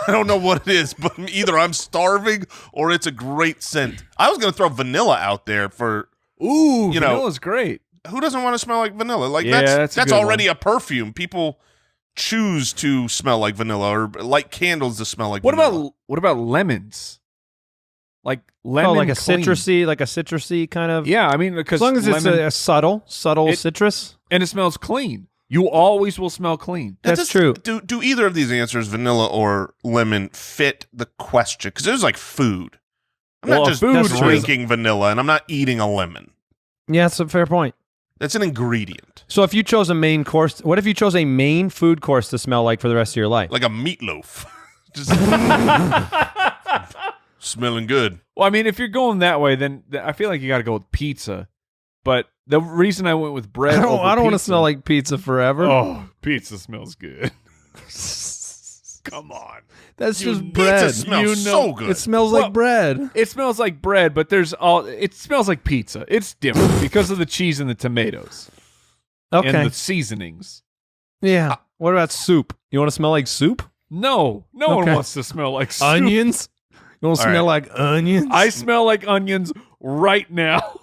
I don't know what it is, but either I'm starving or it's a great scent. I was going to throw vanilla out there for,
Vanilla's great.
who doesn't want to smell like vanilla? Like
Yeah,
that's
that's a good
already a perfume. People choose to smell like vanilla or light candles to smell like vanilla.
What about lemons? Like lemon,
like a
clean.
citrusy kind of.
Yeah, I mean, because
As long as it's a subtle citrus.
and it smells clean. You always will smell clean.
That's true.
Do either of these answers, vanilla or lemon, fit the question? Because there's like food. I'm
Well,
not just
food
drinking vanilla, and I'm not eating a lemon.
Yeah, that's a fair point.
That's an ingredient,
So if you chose a main course, what if you chose a main food course to smell like for the rest of your life?
like a meatloaf. Just smelling good.
Well, I mean, if you're going that way, then I feel like you got to go with pizza. But the reason I went with bread,
I don't want to smell like pizza forever.
Oh, pizza smells good. Come on.
That's just
Pizza
bread.
smells so good.
It smells
Well,
like bread.
It smells like bread, but it smells like pizza. It's different because of the cheese and the tomatoes
Okay.
and the seasonings.
Yeah. What about soup? You want to smell like soup?
No one
Okay.
wants to smell like soup.
Onions? You want to
All
smell like onions?
I smell like onions right now.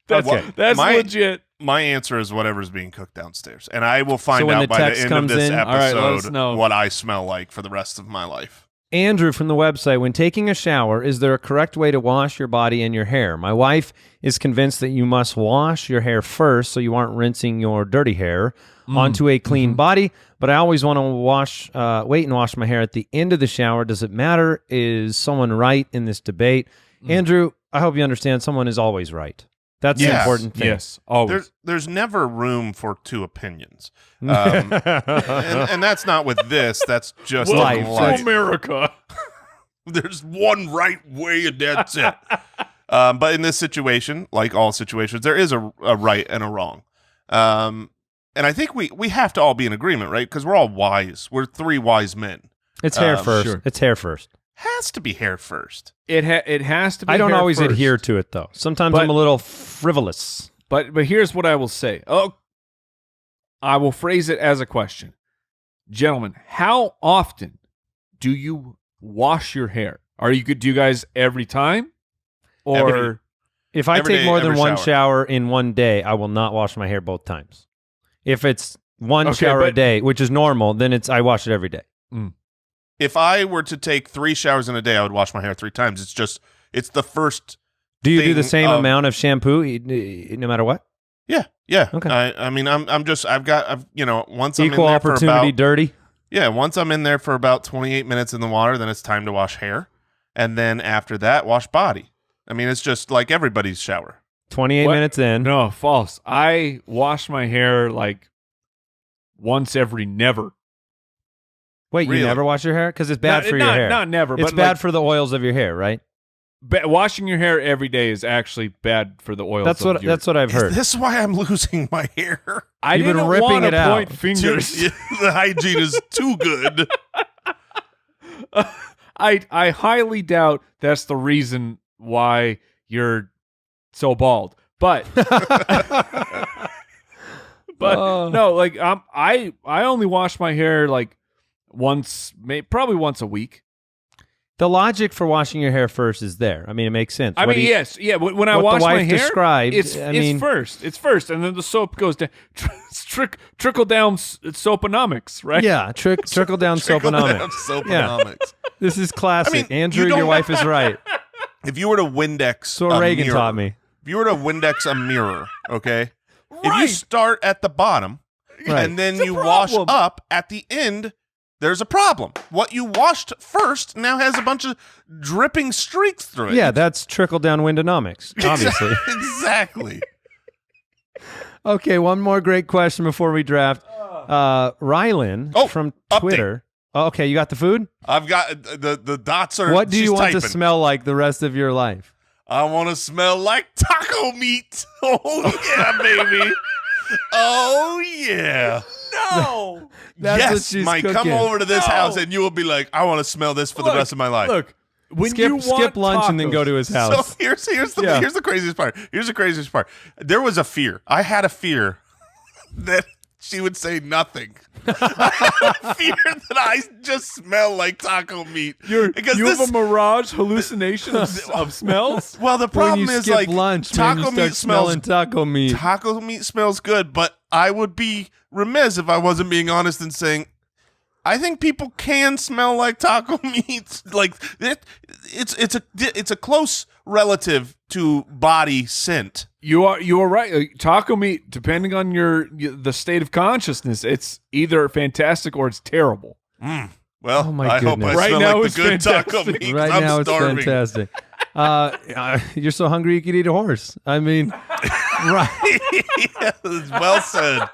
That's
My-
legit.
My answer is whatever's being cooked downstairs, and I will
So
find
when
out
the
by the
text
end of
comes
this
in-
All right, let us
episode
know.
what I smell like for the rest of my life.
Andrew from the website, when taking a shower, is there a correct way to wash your body and your hair? My wife is convinced that you must wash your hair first so you aren't rinsing your dirty hair onto a clean body, but I always want to wait and wash my hair at the end of the shower. Does it matter? Is someone right in this debate? Andrew, I hope you understand someone is always right. That's the important thing.
Yes, always.
There's never room for two opinions. And that's not with this. That's just
Life.
life.
America.
There's one right way, and that's it. But in this situation, like all situations, there is a right and a wrong. And I think we have to all be in agreement, right? Because we're all wise. We're three wise men.
It's hair first.
Sure.
It's hair first.
Has to be hair first.
It has to be.
I don't
hair
always
first.
adhere to it, though. Sometimes
But-
I'm a little frivolous.
But here's what I will say. I will phrase it as a question. Gentlemen, how often do you wash your hair? Do you guys every time? Or
If I
Every
take
day,
more than
every
one
shower.
shower in one day, I will not wash my hair both times. If it's one
Okay,
shower a
but-
day, which is normal, then I wash it every day.
If I were to take 3 showers in a day, I would wash my hair 3 times. It's the first.
Do you do the
thing
same
of-
amount of shampoo no matter what?
Yeah.
Okay.
I mean, once I'm
Equal
in there for
opportunity
about,
dirty?
once I'm in there for about 28 minutes in the water, then it's time to wash hair. And then after that, wash body. I mean, it's just like everybody's shower.
28
What?
minutes in.
no, false. I wash my hair like once every never.
Wait,
Really?
you never wash your hair? Because it's bad for your hair.
Not never,
It's
but
bad
like,
for the oils of your hair, right?
washing your hair every day is actually bad for the oils.
That's what I've heard.
Is this why I'm losing my hair?
I
You've been
didn't
ripping
want
it
to
out.
point fingers.
The hygiene is too good.
I highly doubt that's the reason why you're so bald. But no, like I only wash my hair like probably once a week.
The logic for washing your hair first is there. I mean, it makes sense.
I
What
mean,
do you-
yes, yeah. When I
what the
wash my
wife
hair,
described,
it's first, and then the soap goes down. Trickle down soaponomics, right?
Yeah, trickle down soaponomics.
Soaponomics.
This is classic.
I mean,
Andrew,
you
your
don't-
wife is right.
If you were to Windex
So what
a
Reagan
mirror,
taught me.
If you were to Windex a mirror, okay? If you
Right.
start at the bottom
Right.
and then
It's a
you wash
problem.
up at the end, there's a problem. What you washed first now has a bunch of dripping streaks through it.
Yeah, that's trickle down windonomics, obviously.
Exactly.
Okay, one more great question before we draft. Rylan
Oh,
from
update.
Twitter. Oh, okay, you got the food?
I've got the dots are.
What do you
she's
want
typing.
to smell like the rest of your life?
I want to smell like taco meat. Oh yeah, baby. Oh yeah.
No.
That's what
yes,
she's
Mike. Come
cooking.
over to this
No.
house and you will be like, I want to smell this for the rest of my life.
Look, when you
Skip
want
lunch and then
tacos-
go to his house.
So here's the
Yeah.
here's the craziest part. Here's the craziest part. There was a fear. I had a fear that she would say nothing. I had a fear that I just smell like taco meat. Because
you
this,
have a mirage hallucination of smells?
well, the
When
problem
you
is
skip
like
lunch, man,
taco
you start
meat smells.
smelling taco meat.
Taco meat smells good, but I would be remiss if I wasn't being honest and saying I think people can smell like taco meat. Like it's a close relative to body scent.
You are right. Taco meat, depending on the state of consciousness, it's either fantastic or it's terrible.
Well,
Oh, my
I hope I
goodness.
Right
smell
now
like
it's
the good taco
fantastic.
meat. 'cause
Right
I'm
now,
starving.
it's fantastic. You're so hungry you could eat a horse. I mean,
Yes, well said.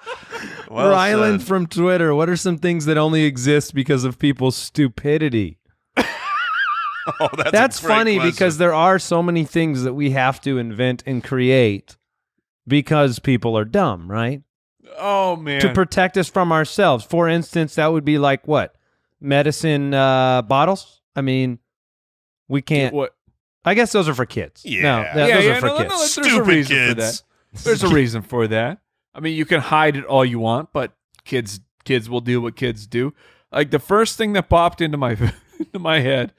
Well
Rylan
said.
from Twitter. What are some things that only exist because of people's stupidity?
Oh,
That's
a great
funny
question.
because there are so many things that we have to invent and create because people are dumb, right?
Oh man.
To protect us from ourselves. For instance, that would be like what? Medicine bottles? I mean, we can't.
What?
I guess those are for kids.
Yeah.
No, those are for kids.
there's a
Stupid
reason for
kids.
that. There's a reason for that. I mean, you can hide it all you want, but kids will do what kids do. Like the first thing that popped into my into my head,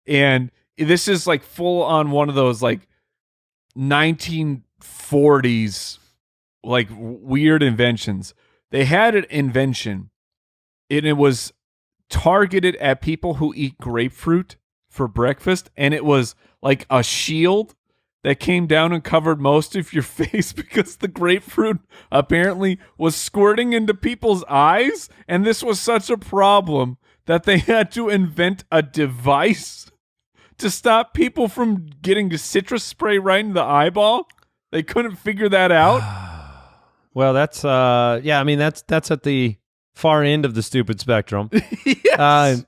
and this is like full on one of those like 1940s like weird inventions. They had an invention, and it was targeted at people who eat grapefruit for breakfast, and it was like a shield that came down and covered most of your face because the grapefruit apparently was squirting into people's eyes, and this was such a problem that they had to invent a device to stop people from getting the citrus spray right in the eyeball. They couldn't figure that out.
Well, that's that's at the far end of the stupid spectrum.
Yes.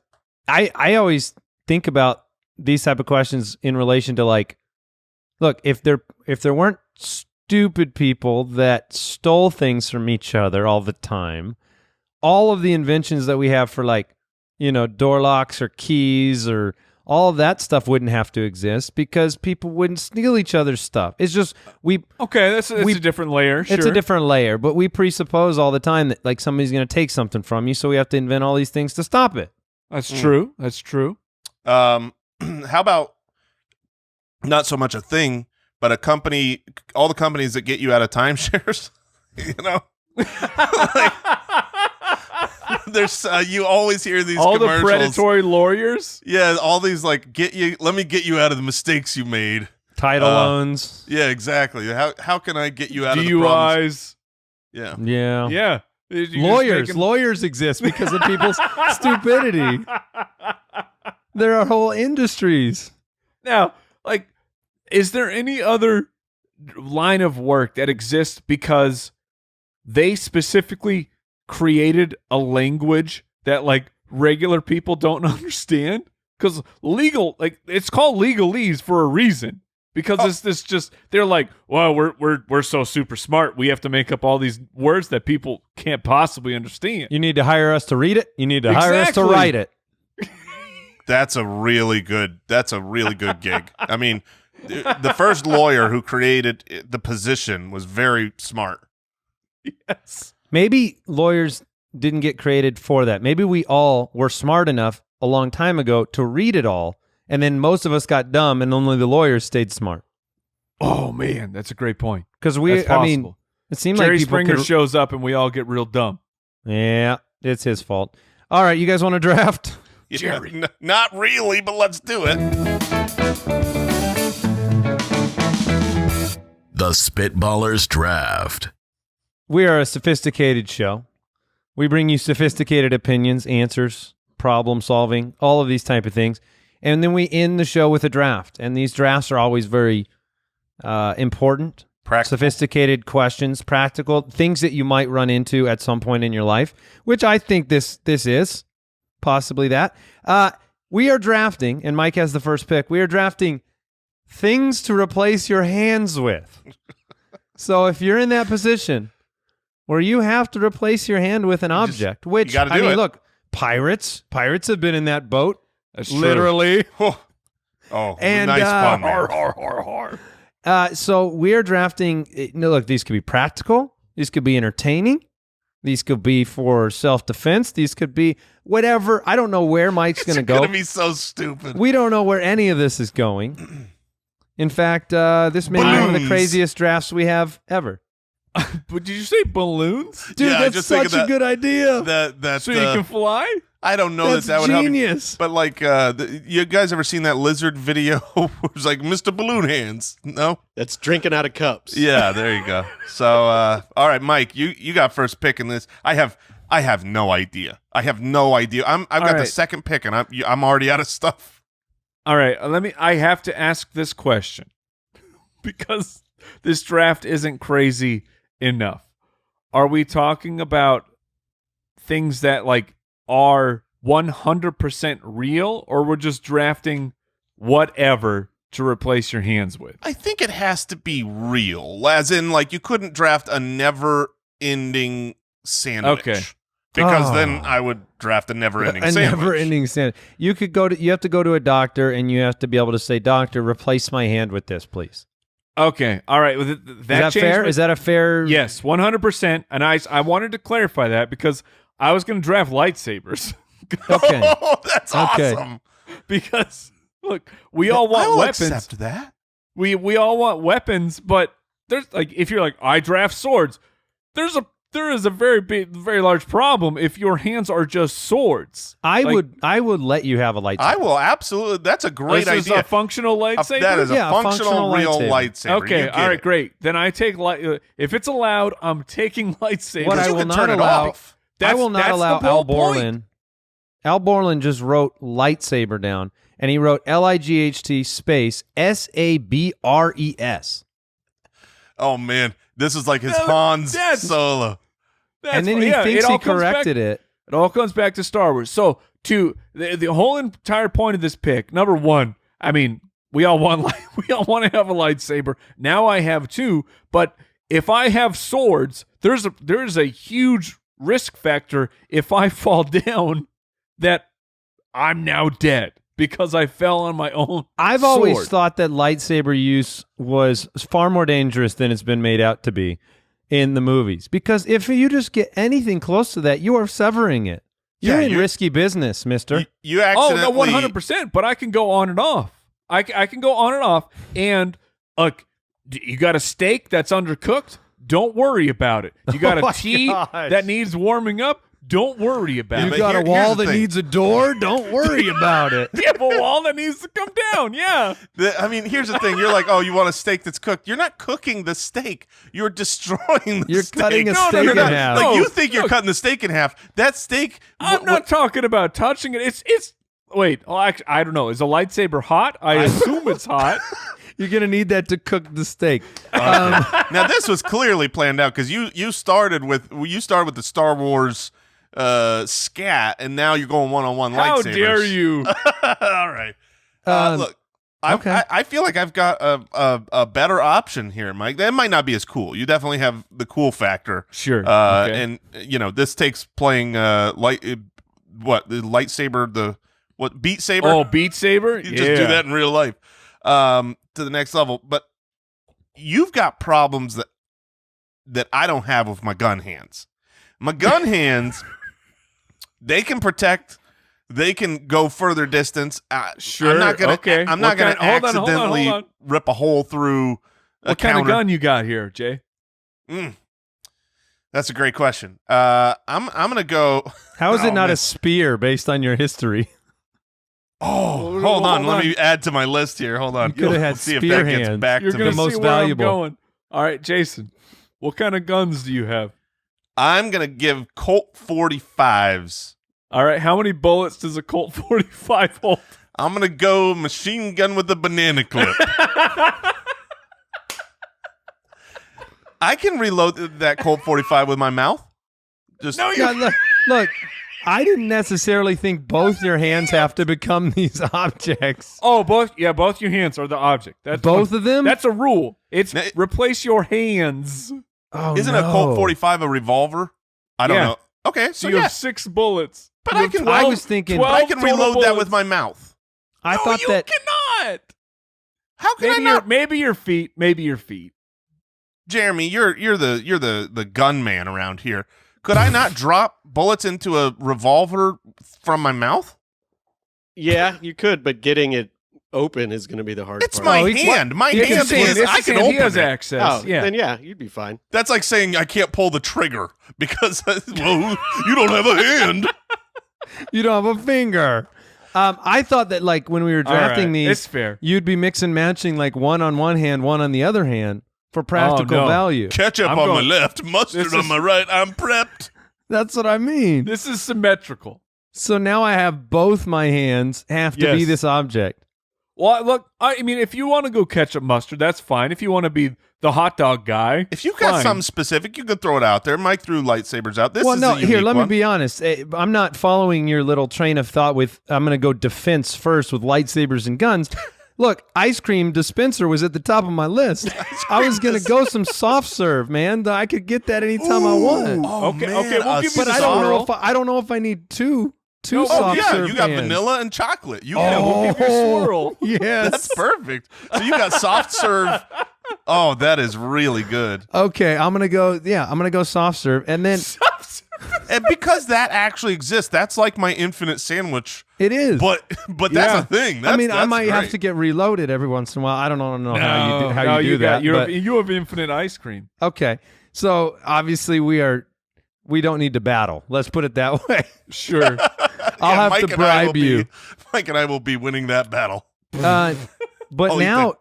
I always think about these type of questions in relation to like, look, if there weren't stupid people that stole things from each other all the time, all of the inventions that we have for like, door locks or keys or all of that stuff wouldn't have to exist because people wouldn't steal each other's stuff. It's just
Okay, that's a different layer. Sure.
It's a different layer, but we presuppose all the time that like somebody's going to take something from you, so we have to invent all these things to stop it.
That's true. That's true.
How about not so much a thing, but a company, all the companies that get you out of timeshares, Like, there's you always hear these
all
commercials.
The predatory lawyers.
Yeah, all these like let me get you out of the mistakes you made.
Title loans.
Yeah, exactly. How can I get you out of the problems?
DUIs.
Yeah.
Yeah.
Yeah.
Lawyers exist because of people's stupidity. There are whole industries.
Now, like, is there any other line of work that exists because they specifically created a language that like regular people don't understand? Because it's called legalese for a reason. Because it's this just they're like, well, we're so super smart, we have to make up all these words that people can't possibly understand.
You need to hire us to read it. You need to hire us to write it.
That's a really good gig. I mean, the first lawyer who created the position was very smart.
Yes.
Maybe lawyers didn't get created for that. Maybe we all were smart enough a long time ago to read it all, and then most of us got dumb, and only the lawyers stayed smart.
Oh man, that's a great point.
Because it seemed
Jerry
like people
Springer shows up and we all get real dumb.
Yeah, it's his fault. All right, you guys want to draft?
Yeah,
Jerry.
Not really, but let's do it.
The Spitballers Draft.
We are a sophisticated show. We bring you sophisticated opinions, answers, problem solving, all of these type of things. And then we end the show with a draft. And these drafts are always very important, sophisticated questions, practical, things that you might run into at some point in your life, which I think this is possibly that. We are drafting, and Mike has the first pick. We are drafting things to replace your hands with. So if you're in that position where you have to replace your hand with an object, which, I mean, look, pirates have been in that boat.
That's
literally.
Oh,
and,
nice pun.
So we're drafting, look, these could be practical. These could be entertaining. These could be for self-defense. These could be whatever. I don't know where Mike's going to go.
It's going to be so stupid.
We don't know where any of this is going. In fact, this may be one of the craziest drafts we have ever.
But did you say balloons?
Dude,
Yeah,
that's such a good idea.
So you can fly?
I don't know
That's
that would help.
genius.
But like, you guys ever seen that lizard video where it's like Mr. Balloon Hands? No?
That's drinking out of cups.
Yeah, there you go. So, all right, Mike, you got first pick in this. I have no idea. I've got the second pick, and I'm already out of stuff.
All right, I have to ask this question because this draft isn't crazy enough. Are we talking about things that like are 100% real, or we're just drafting whatever to replace your hands with?
I think it has to be real, as in like you couldn't draft a never-ending sandwich.
Okay.
Because then I would draft a never-ending sandwich.
A never-ending sandwich. You have to go to a doctor, and you have to be able to say, "Doctor, replace my hand with this, please."
Okay, all right. Well,
Is that fair? Is that a fair?
Yes, 100%. And I wanted to clarify that because I was going to draft lightsabers.
Okay.
Oh, that's awesome.
Because look, we all want weapons.
I'll accept that.
We all want weapons, but there's like if you're like I draft swords, there's there is a very large problem if your hands are just swords.
I would let you have a lightsaber.
I will absolutely. That's a great
This is
idea.
a functional lightsaber?
That is a functional real lightsaber.
Okay,
You get
all right,
it.
great. Then I take if it's allowed, I'm taking lightsabers.
What I
you
will
can
not
turn it
allow.
off.
I will not
That's
allow
the
Al
whole point.
Borland. Al Borland just wrote lightsaber down, and he wrote LIGHT space SABRES.
Oh man, this is like his Han's solo.
And then he thinks he corrected it.
It all comes back to Star Wars. So the whole entire point of this pick, number one, I mean, we all want to have a lightsaber. Now I have two, but if I have swords, there's a huge risk factor if I fall down that I'm now dead because I fell on my own.
I've always thought that lightsaber use was far more dangerous than it's been made out to be in the movies. Because if you just get anything close to that, you are severing it. You're in risky business, mister.
You accidentally.
Oh, no, 100%, but I can go on and off. I can go on and off. And you got a steak that's undercooked? Don't worry about it. You got
Oh
a tea that needs warming up? Don't worry about
You
it.
but
got a
here's
wall
the
that
thing.
needs a door? Don't worry about it.
You have a wall that needs to come down. Yeah.
I mean, here's the thing. You're like, oh, you want a steak that's cooked. You're not cooking the steak. You're destroying the
You're
steak.
cutting a
No, no,
steak
no,
in
no.
half.
Like,
No,
you think you're
no.
cutting the steak in half. That steak.
I'm not talking about touching it. It's wait. Oh, actually, I don't know. Is a lightsaber hot? I assume it's hot.
You're going to need that to cook the steak.
Now, this was clearly planned out because you started with the Star Wars scat, and now you're going one-on-one
How
lightsabers.
dare you?
All right. Look,
okay.
I feel like I've got a better option here, Mike. That might not be as cool. You definitely have the cool factor.
Sure. Okay.
And this takes playing the lightsaber, Beat Saber?
Oh, Beat Saber?
You just do that in real life to the next level. But you've got problems that I don't have with my gun hands. My gun hands, they can protect. They can go further distance.
Sure.
I'm not gonna.
Okay.
I'm not gonna
Hold on,
accidentally rip a hole through a
What kind of
counter.
gun you got here, Jay?
That's a great question. I'm gonna go.
How is it
Oh,
not
man.
a spear based on your history?
Oh, hold on. Let me add to my list here. Hold on.
You could have had
Let's see if
spear
that gets
hands.
back
You're
to
gonna
me.
the most
see where
valuable.
I'm going. All right, Jason. What kind of guns do you have?
I'm gonna give Colt 45s.
All right, how many bullets does a Colt 45 hold?
I'm gonna go machine gun with a banana clip. I can reload that Colt 45 with my mouth. Just
Yeah, look, I didn't necessarily think both your hands have to become these objects.
Oh, both your hands are the object. That's
Both of them?
That's a rule. It's
Now-
replace your hands.
Oh,
isn't
no.
a Colt 45 a revolver? I don't
Yeah.
know. Okay,
So
so
you
yeah,
have 6 bullets.
But
You
I
have
can-
12
I was thinking-
but I
12
can
total
reload that with
bullets.
my mouth.
I
No,
thought
you
that
cannot.
How can I not?
Maybe your feet. Maybe your feet.
Jeremy, you're the gunman around here. Could I not drop bullets into a revolver from my mouth?
Yeah, you could, but getting it open is going to be the hard
It's
part.
my
Oh, he-
hand. My
You can
hand
see
is.
this
I
is
can
hand. He
open
has
it.
access.
Oh,
yeah.
then yeah, you'd be fine.
That's like saying I can't pull the trigger because well, you don't have a hand.
you don't have a finger. I thought that like when we were
All right,
drafting these,
it's fair.
you'd be mix and matching like one on one hand, one on the other hand for practical
no.
value.
Ketchup
I'm
on
going-
my left, mustard
this
on
is-
my right. I'm prepped.
That's what I mean.
This is symmetrical.
So now I have both my hands have to be
Yes.
this object.
Well, look, I mean, if you want to go ketchup mustard, that's fine. If you want to be the hot dog guy,
If you got
fine.
something specific, you could throw it out there. Mike threw lightsabers out. This
Well,
is
no,
a unique
here, let
one.
me be honest. I'm not following your little train of thought with I'm going to go defense first with lightsabers and guns. Look, ice cream dispenser was at the top of my list. I was going to go some soft serve, man. I could get that anytime I want.
Oh,
Okay,
man,
okay, we'll
a
give you
But
the
I don't know
swirl.
if I don't know if I need two
Oh,
soft
yeah,
serve
you got
hands.
vanilla and chocolate. You
Yeah,
can,
we'll give you a swirl.
Yes.
That's perfect. So you got soft serve. Oh, that is really good.
Okay, I'm gonna go soft serve, and then
And because that actually exists, that's like my infinite sandwich.
it is.
But that's
Yeah.
a thing. That's,
I mean, I
that's
might have
great.
to get reloaded every once in a while. I don't know how you do
you
that.
You
but-
have infinite ice cream.
okay, so obviously we are we don't need to battle. Let's put it that way.
Sure.
I'll have
Mike
to
and I will
bribe you.
Mike and I will be winning that battle.
But
I'll
now,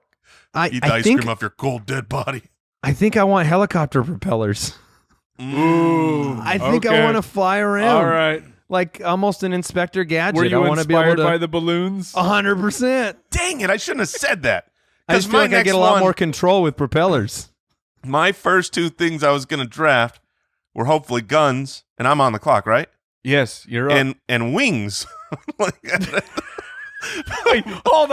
Eat
I
ice
think
cream off your cold dead body.
I think I want helicopter propellers.
Ooh.
I think I
okay.
want to fly around.
All right.
Like almost an Inspector Gadget.
Were you
I want to be able
inspired
to
by the balloons?
100%.
Dang it! I shouldn't have said that.
I just feel like I get a lot more control with propellers.
My first two things I was going to draft were hopefully guns, and I'm on the clock, right?
Yes, you're up.
And wings.
Wait, hold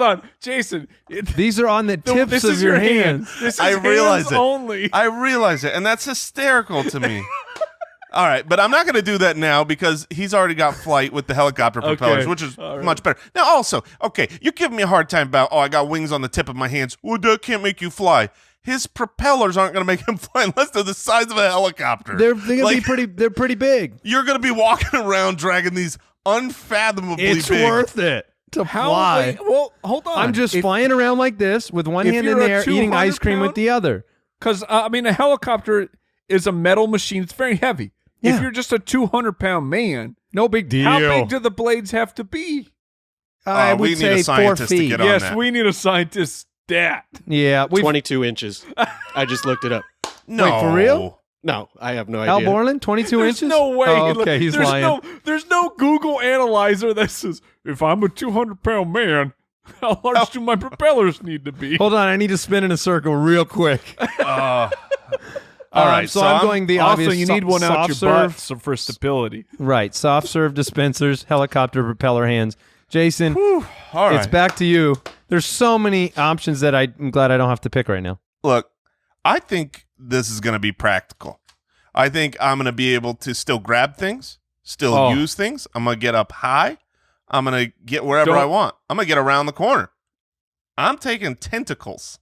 on, Jason.
These are on the tips
this
of
is
your hands.
This is
I realize
hands
it.
only.
I realize it, and that's hysterical to me. All right, but I'm not going to do that now because he's already got flight with the helicopter propellers,
Okay.
which is
All right.
much better. Now, also, okay, you're giving me a hard time about, I got wings on the tip of my hands. Well, that can't make you fly. His propellers aren't going to make him fly unless they're the size of a helicopter.
They're gonna
Like,
be pretty. They're pretty big.
You're going to be walking around dragging these unfathomably
It's
big.
worth it to fly.
Wait, well, hold on.
I'm just flying around like this with one
if
hand in
you're a
there, eating ice
200
cream with
pound-
the other.
Because, a helicopter is a metal machine. It's very heavy.
Yeah.
If you're just a 200-pound man,
No big deal.
how big do the blades have to be?
I would
we need
say
a
4
scientist to
feet.
get on
Yes,
that.
we need a scientist stat.
Yeah,
22 inches. I just looked it up.
No.
Wait, for real?
No, I have no
Al
idea.
Borland, 22
There's
inches?
no way.
Oh, okay, he's
there's
lying.
There's no Google analyzer that says, if I'm a 200-pound man, how large do my propellers need to be?
Hold on, I need to spin in a circle real quick.
All right,
so I'm going the
Also,
obvious.
you need one out your
soft
butt
serve.
for stability.
Right, soft serve dispensers, helicopter propeller hands. Jason,
All right.
it's back to you. There's so many options that I'm glad I don't have to pick right now.
Look, I think this is going to be practical. I think I'm going to be able to still grab things, still use things. I'm going to get up high. I'm going to get wherever I want. I'm going to get around the corner. I'm taking tentacles.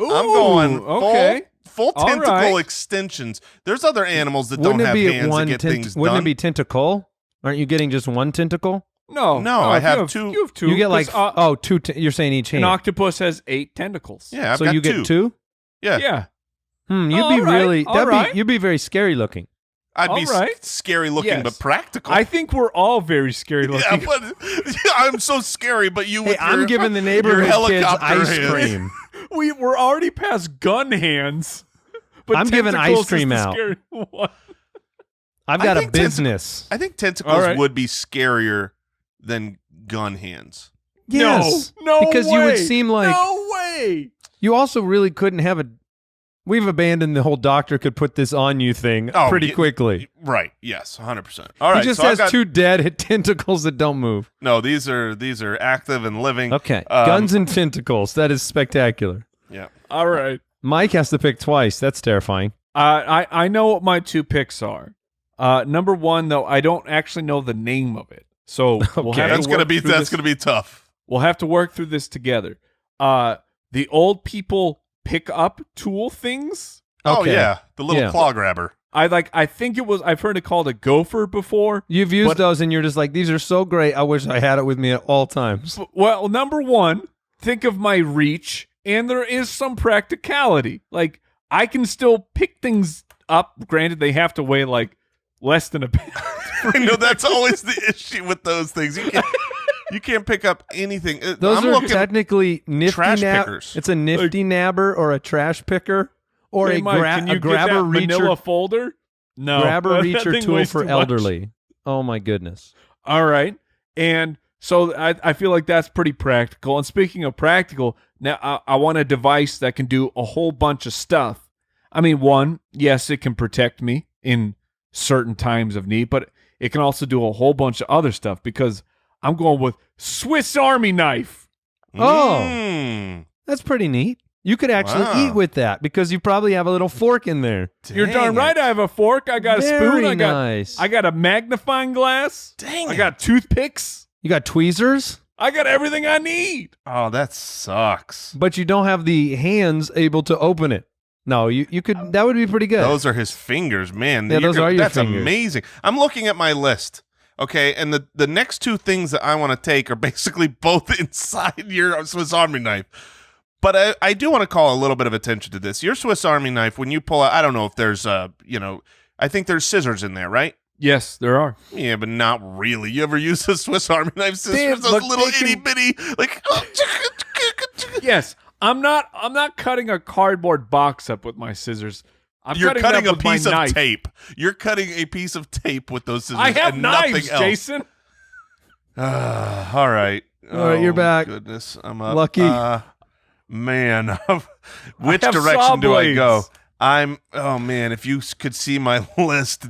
Ooh,
I'm going
okay.
full
All
tentacle
right.
extensions. There's other animals that
Wouldn't
don't
it
have
be
hands
one
that get things
Wouldn't
done.
it be tentacle? Aren't you getting just one tentacle?
No,
I
if you
have two.
You have two.
You get like
'cause,
two. You're saying each
an
hand.
octopus has 8 tentacles.
Yeah, I've
so
got
you
two.
get two.
Yeah.
Yeah.
You'd
All
be
right,
really.
all
That'd
right.
be. You'd be very scary looking.
I'd be
All right.
scary looking,
Yes.
but practical.
I think we're all very scary
yeah,
looking.
but I'm so scary, but you.
Hey,
with
I'm
your-
giving the
your
neighborhood kids
helicopter
ice
hands.
cream.
We're already past gun hands. But
I'm giving
tentacles
ice cream
is the
out.
scary one.
I've
I
got a
think
business.
I think tentacles
All right.
would be scarier than gun hands.
Yes,
No
because
way.
you would seem like
No way.
you also really couldn't have a. We've abandoned the whole doctor could put this on you thing
Oh,
pretty
yeah.
quickly.
Right. Yes. 100%. All right.
He just
so I've
has
got,
two dead tentacles that don't move.
No, these are active and living.
Okay,
Um,
guns and tentacles. That is spectacular.
Yeah.
All right.
Mike has to pick twice. That's terrifying.
I know what my 2 picks are. Number 1, though, I don't actually know the name of it. So we'll
Okay.
have
That's
to
gonna
work
be
through this.
gonna be tough.
We'll have to work through this together. The old people pick up tool things.
Oh
Okay.
yeah, the little
Yeah.
claw grabber.
I think it was. I've heard it called a gopher before.
You've used
But-
those, and you're just like, these are so great. I wish I had it with me at all times.
Well, number 1, think of my reach, and there is some practicality. Like I can still pick things up. Granted, they have to weigh like less than a pound.
I know that's always the issue with those things. You can't pick up anything.
Those
I'm
are
looking,
technically nifty
trash
nab.
pickers.
It's a nifty nabber or a trash picker or
Hey,
a,
Mike, can you
a grabber
get that manila
reacher,
folder? No,
grabber
that
reacher
thing
tool
weighs
for
too much.
elderly. Oh my goodness.
All right. And so I feel like that's pretty practical. And speaking of practical, now I want a device that can do a whole bunch of stuff. I mean, 1, yes, it can protect me in certain times of need, but it can also do a whole bunch of other stuff because I'm going with Swiss Army knife.
Oh.
Mm.
That's pretty neat. You could actually
Wow.
eat with that because you probably have a little fork in there.
You're darn
Dang
right.
it.
I have a fork. I got a
Very
spoon.
nice.
I got a magnifying glass.
Dang
I
it.
got toothpicks.
You got tweezers,
I got everything I need.
Oh, that sucks.
but you don't have the hands able to open it. No, you could. That would be pretty good.
Those are his fingers, man.
Yeah, those are your
That's
fingers.
amazing. I'm looking at my list. Okay, and the next 2 things that I want to take are basically both inside your Swiss Army knife. But I do want to call a little bit of attention to this. Your Swiss Army knife, when you pull out, I don't know if there's I think there's scissors in there, right?
Yes, there are.
Yeah, but not really. You ever use a Swiss Army knife scissors?
Damn,
Those
but
little
they can-
itty bitty, like.
Yes, I'm not cutting a cardboard box up with my scissors.
You're cutting
it
a
up with my
piece of
knife.
tape. You're cutting a piece of tape with those scissors.
I have
and
knives,
nothing else.
Jason.
All right.
All right, you're back.
Goodness, I'm up.
Lucky.
Man, which
I have
direction
saw
do I go?
blades.
Oh man, if you could see my list,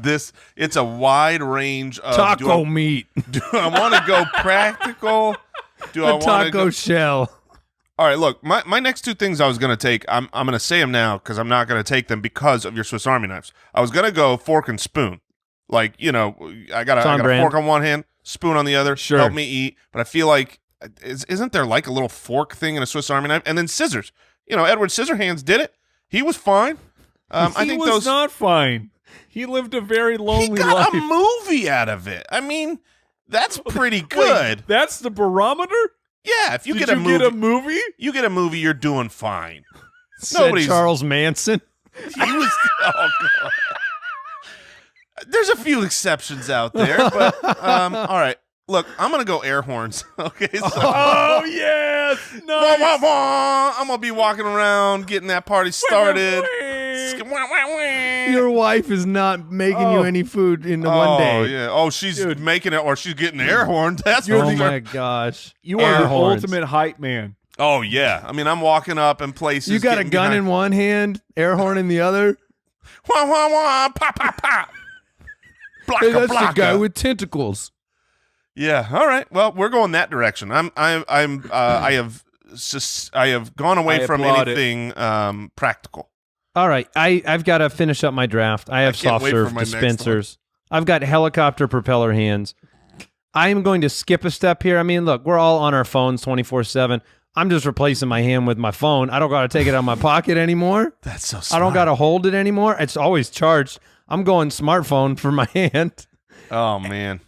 it's a wide range of
Taco meat.
Do I want to go practical? Do I
A
want to
taco
go?
shell.
All right, look, my next two things I was going to take, I'm going to say them now because I'm not going to take them because of your Swiss Army knives. I was going to go fork and spoon. Like, I got a
brand.
fork on one hand, spoon on the other,
Sure.
help me eat. But I feel like, isn't there like a little fork thing in a Swiss Army knife? And then scissors. Edward Scissorhands did it. He was fine. I think
was
those.
not fine. He lived a very
He
lonely
got
life.
a movie out of it. I mean, that's pretty good.
Wait, that's the barometer?
Yeah, if you
Did
get
you get a movie?
you get a movie, you're doing fine.
Said
Nobody's-
Charles Manson.
He was. Oh, God. There's a few exceptions out there, but all right. Look, I'm gonna go air horns. Okay. So,
Oh, yes.
wah,
Nice.
wah, wah. I'm gonna be walking around, getting that party started. Wah, wah, wah.
Your wife is not making you
Oh.
any food in the
Oh
one day.
yeah. Oh, she's
Dude.
making it, or she's getting air horned. That's
Oh
for sure.
my gosh.
You
Air
are the
horns.
ultimate hype man.
Oh yeah. I mean, I'm walking up in places.
You got a
getting
gun
behind-
in one hand, air horn in the other.
Wah wah wah. Pop pop pop. Blocka,
Hey, that's
blocka.
the guy with tentacles.
Yeah. All right. Well, we're going that direction. I have gone away
I
from
applaud it.
anything practical.
All right, I've got to finish up my draft. I have
can't
soft
wait for
serve
my next
dispensers. I've got helicopter propeller hands. I am going to skip a step here. I mean, look, we're all on our phones 24/7. I'm just replacing my hand with my phone. I don't got to take it out of my pocket anymore.
That's so.
I
Smart.
don't got to hold it anymore. It's always charged. I'm going smartphone for my hand.
Oh man.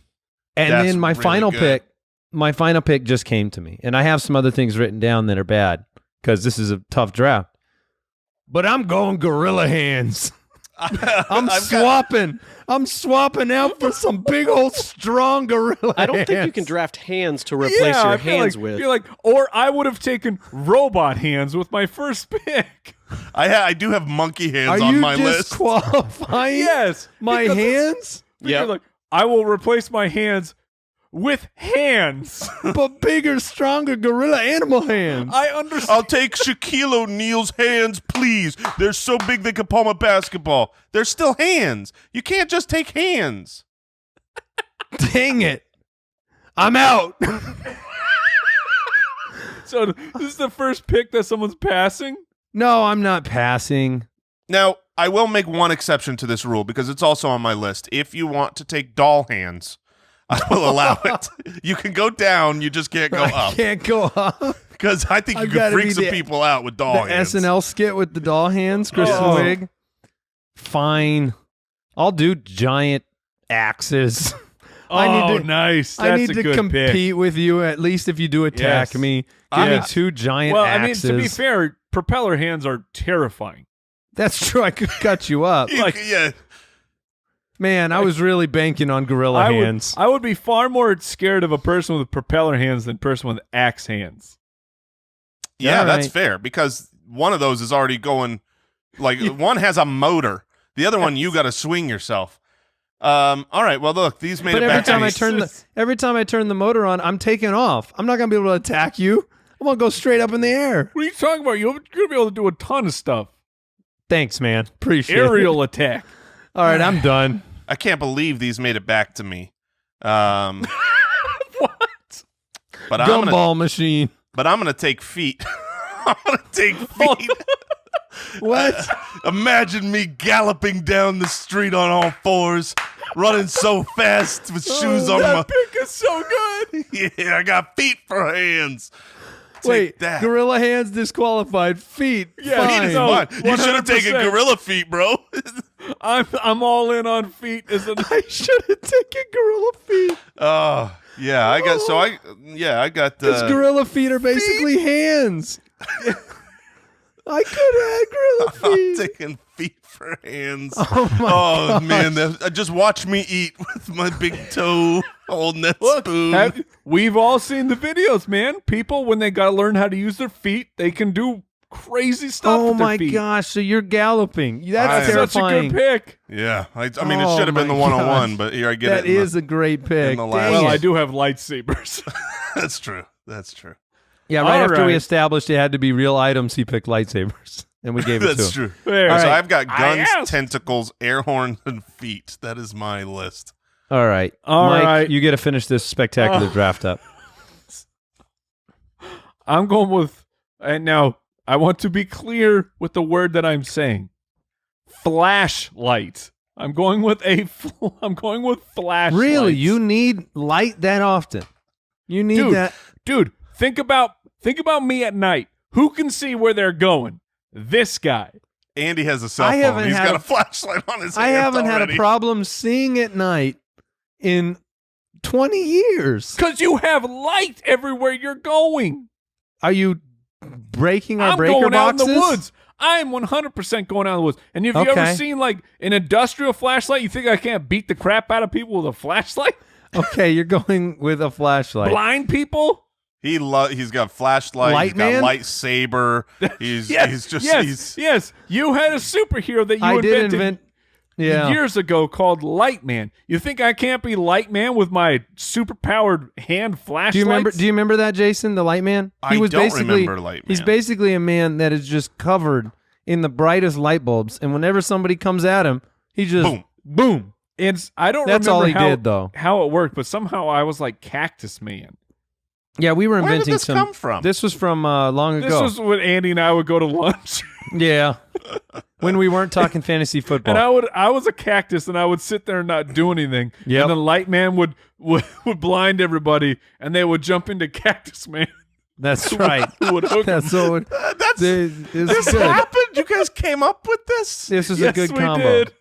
And
That's
then my
really
final
good.
pick just came to me. And I have some other things written down that are bad because this is a tough draft. But I'm going gorilla hands. I'm swapping. I'm swapping out for some big old strong gorilla
I don't think you
hands.
can draft hands to replace
Yeah,
your
I feel
hands
like,
with.
You're like, or I would have taken robot hands with my first pick.
I do have monkey hands
Are
on
you
my list.
disqualifying
Yes.
my
because it's-
hands?
Yeah.
You're like, I will replace my hands with hands.
But bigger, stronger gorilla animal hands.
I understand.
I'll take Shaquille O'Neal's hands, please. They're so big they could palm a basketball. They're still hands. You can't just take hands.
Dang it. I'm out.
So this is the first pick that someone's passing?
No, I'm not passing.
Now, I will make one exception to this rule because it's also on my list. If you want to take doll hands, I will allow it. You can go down, you just can't go
I
up.
can't go up.
Because I think you
I've
could
gotta
freak
be
some
the-
people out with doll
The
hands.
SNL skit with the doll hands, Kristen
Oh.
Wiig. Fine. I'll do giant axes. I need to-
nice. That's
I need
a
to
good
compete
pick.
with you, at least if you do attack
Yes.
me. Give me
Yeah.
2 giant
Well,
axes.
I mean, to be fair, propeller hands are terrifying.
That's true. I could cut you up.
Yeah.
Man, I was really banking on gorilla hands.
I would be far more scared of a person with propeller hands than a person with axe hands.
Yeah,
All
that's
right.
fair because one of those is already going, like, one has a motor. The other one, you got to swing yourself. All right, well, look, these made
But
it
every
back to
time
me.
every time I turn the motor on, I'm taking off. I'm not gonna be able to attack you. I'm gonna go straight up in the air.
What are you talking about? You're going to be able to do a ton of stuff.
Thanks, man. Appreciate it.
Aerial attack.
All right, I'm done.
I can't believe these made it back to me.
What?
But I'm gonna,
Gumball machine.
but I'm gonna take feet. I'm gonna take feet.
What?
Imagine me galloping down the street on all fours, running so fast with shoes on
That
my.
pick is so good.
Yeah, I got feet for hands. Take
Wait,
that.
gorilla hands disqualified. Feet.
Yeah,
fine.
Feet is
No,
fine. You should have taken
100%.
gorilla feet, bro.
I'm all in on feet.
I should have taken gorilla feet.
Oh, yeah. I got.
Because gorilla feet are basically hands. I could have had gorilla
I'm
feet.
taking feet for hands.
Oh my
man, just watch me eat with my big toe holding that spoon.
We've all seen the videos, man. People, when they got to learn how to use their feet, they can do crazy stuff
Oh
with their
my
feet.
gosh! So you're galloping. That's
That's such a
terrifying.
good pick.
Yeah, I mean, it should have been the
my
101,
gosh.
but here I get
That
it.
is a great pick.
in the last-
Dang
Well,
it.
I do have lightsabers.
That's true. That's true.
Yeah, right
All
after we
right.
established it had to be real items, he picked lightsabers, and we gave it to
That's
him.
true.
There.
All
So
right.
I've got
I
guns,
asked.
tentacles, air horns, and feet. That is my list.
All right,
All
Mike,
right.
you get to finish this spectacular draft up.
I'm going with, and now I want to be clear with the word that I'm saying. Flashlight. I'm going with flashlight.
Really, you need light that often? You need
Dude,
that?
Dude, think about me at night. Who can see where they're going? This guy.
Andy has a cell
I
phone.
haven't
He's
had
got
a-
a flashlight on his
I
hand
haven't had a
already.
problem seeing at night in 20 years.
Because you have light everywhere you're going.
Are you breaking our
I'm
breaker
going
boxes?
out in the woods. I'm 100% going out in the woods. And have you
Okay.
ever seen like an industrial flashlight? You think I can't beat the crap out of people with a flashlight?
Okay, you're going with a flashlight.
Blind people?
He's got flashlight.
Light
He's
man?
got lightsaber. He's just
yes. You had a superhero that you
I did
invented
invent. Yeah.
years ago called Light Man. You think I can't be Light Man with my superpowered hand flashlight?
Do you remember that, Jason, the light man?
I don't remember Light
He's
Man.
basically a man that is just covered in the brightest light bulbs, and whenever somebody comes at him, he just
Boom.
boom.
I don't
That's
remember
all he
how,
did, though.
how it worked, but somehow I was like Cactus Man.
Yeah, we were
Where did
inventing
this
some.
come from?
This was from long
This
ago.
was when Andy and I would go to lunch.
Yeah, when we weren't talking fantasy football.
And I was a cactus, and I would sit there and not do anything.
Yep.
And the Light Man would blind everybody, and they would jump into Cactus Man.
That's right.
Who would hook
That's
him.
so.
This
This is good.
happened? You guys came up with this?
This is
Yes,
a good
we
combo.
did.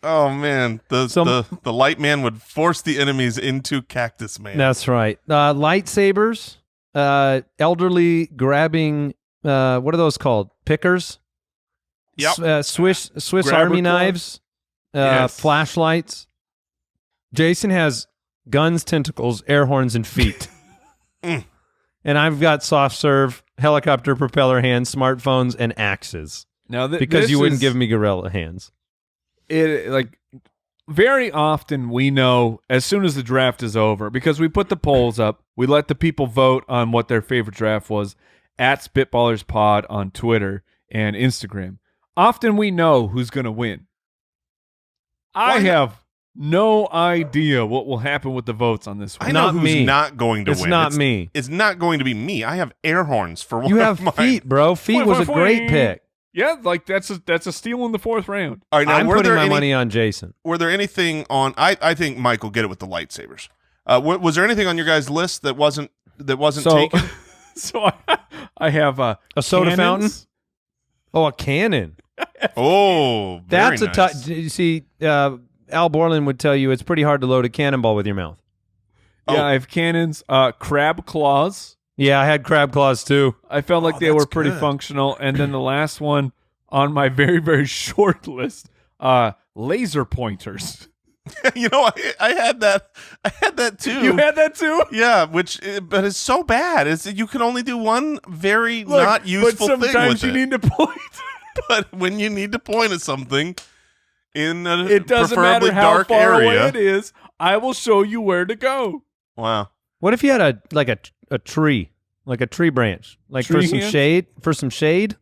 Oh man,
So-
the light man would force the enemies into Cactus Man.
That's right. Lightsabers, elderly grabbing. What are those called? Pickers.
Yep.
Swiss
Grabber
Army
claws?
knives.
Yes.
Flashlights. Jason has guns, tentacles, air horns, and feet.
Mm.
And I've got soft serve, helicopter propeller hands, smartphones, and axes.
Now,
Because you wouldn't give me gorilla hands.
it like very often we know as soon as the draft is over, because we put the polls up, we let the people vote on what their favorite draft was at Spitballers Pod on Twitter and Instagram. Often we know who's going to win. I have no idea what will happen with the votes on this one.
I know
Not
who's
me.
not going to
It's
win.
not me.
It's not going to be me. I have air horns for one
You
of
have
mine.
feet, bro. Feet was a great pick.
Yeah, like that's a steal in the fourth round.
All right, now
I'm
were
putting
there
my
any,
money on Jason.
Were there anything on? I think Mike will get it with the lightsabers. Was there anything on your guys' list that wasn't
So,
taken?
so I have
A soda fountain?
cannons.
Oh, a cannon.
Oh, very
That's a
nice.
tough. You see, Al Borland would tell you it's pretty hard to load a cannonball with your mouth.
Yeah,
Oh.
I have cannons. Crab claws.
Yeah, I had crab claws too.
I felt like
Oh,
they were
that's
pretty
good.
functional. And then the last one on my very, very short list, laser pointers.
You know, I had that. I had that too.
You had that too?
Yeah, but it's so bad. You can only do one very
Look,
not useful
but
thing
sometimes
with
you
it.
need to point.
But when you need to point at something in a
It doesn't
preferably
matter how
dark
far
area,
away it is. I will show you where to go.
wow.
What if you had a tree, like a tree branch, like
Tree
for some
hands?
shade? For some shade?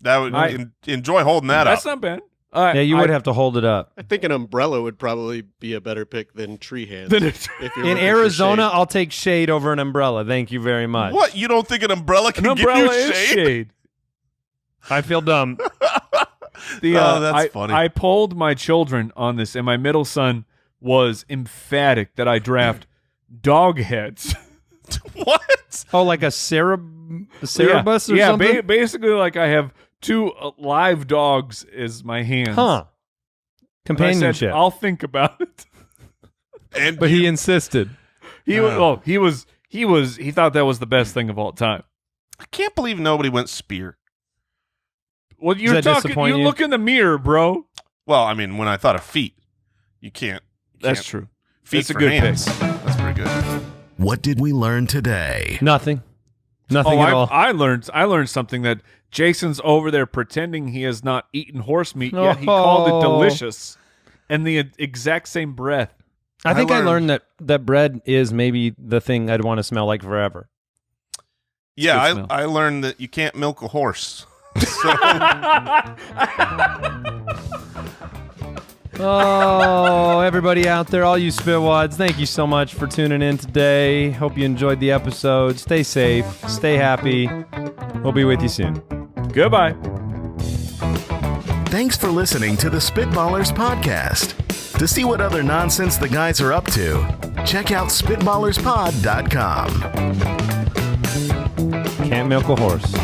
That would enjoy holding that
That's
up.
not bad.
Yeah, you would have to hold it up.
I think an umbrella would probably be a better pick than tree hands.
Then
if you're
In
looking for
Arizona,
shade.
I'll take shade over an umbrella. Thank you very much.
What? You don't think an umbrella
an
can
umbrella
give you
is
shade?
shade.
I feel dumb.
That's funny.
I polled my children on this, and my middle son was emphatic that I draft dog heads.
What?
Oh, like a Cerebus or
yeah,
something?
basically like I have two live dogs as my hands.
Huh.
And I said,
Companionship.
I'll think about it.
And
But he insisted.
He thought that was the best thing of all time.
I can't believe nobody went spear.
Well, you're
that
talking.
disappoint
You
you?
look in the mirror, bro.
Well, I mean, when I thought of feet, you can't.
That's true.
Feet
That's a
for
good
hands. That's pretty good.
What did we learn today?
Nothing. Nothing
Oh,
at all.
I learned something that Jason's over there pretending he has not eaten horse meat yet. He called it delicious, in the exact same breath.
I think I
learned-
learned that bread is maybe the thing I'd want to smell like forever.
Yeah,
Good smell.
I learned that you can't milk a horse.
Oh, everybody out there, all you spitwads, thank you so much for tuning in today. Hope you enjoyed the episode. Stay safe. Stay happy. We'll be with you soon.
Goodbye.
Thanks for listening to the Spitballers podcast. To see what other nonsense the guys are up to, check out spitballerspod.com.
Can't milk a horse.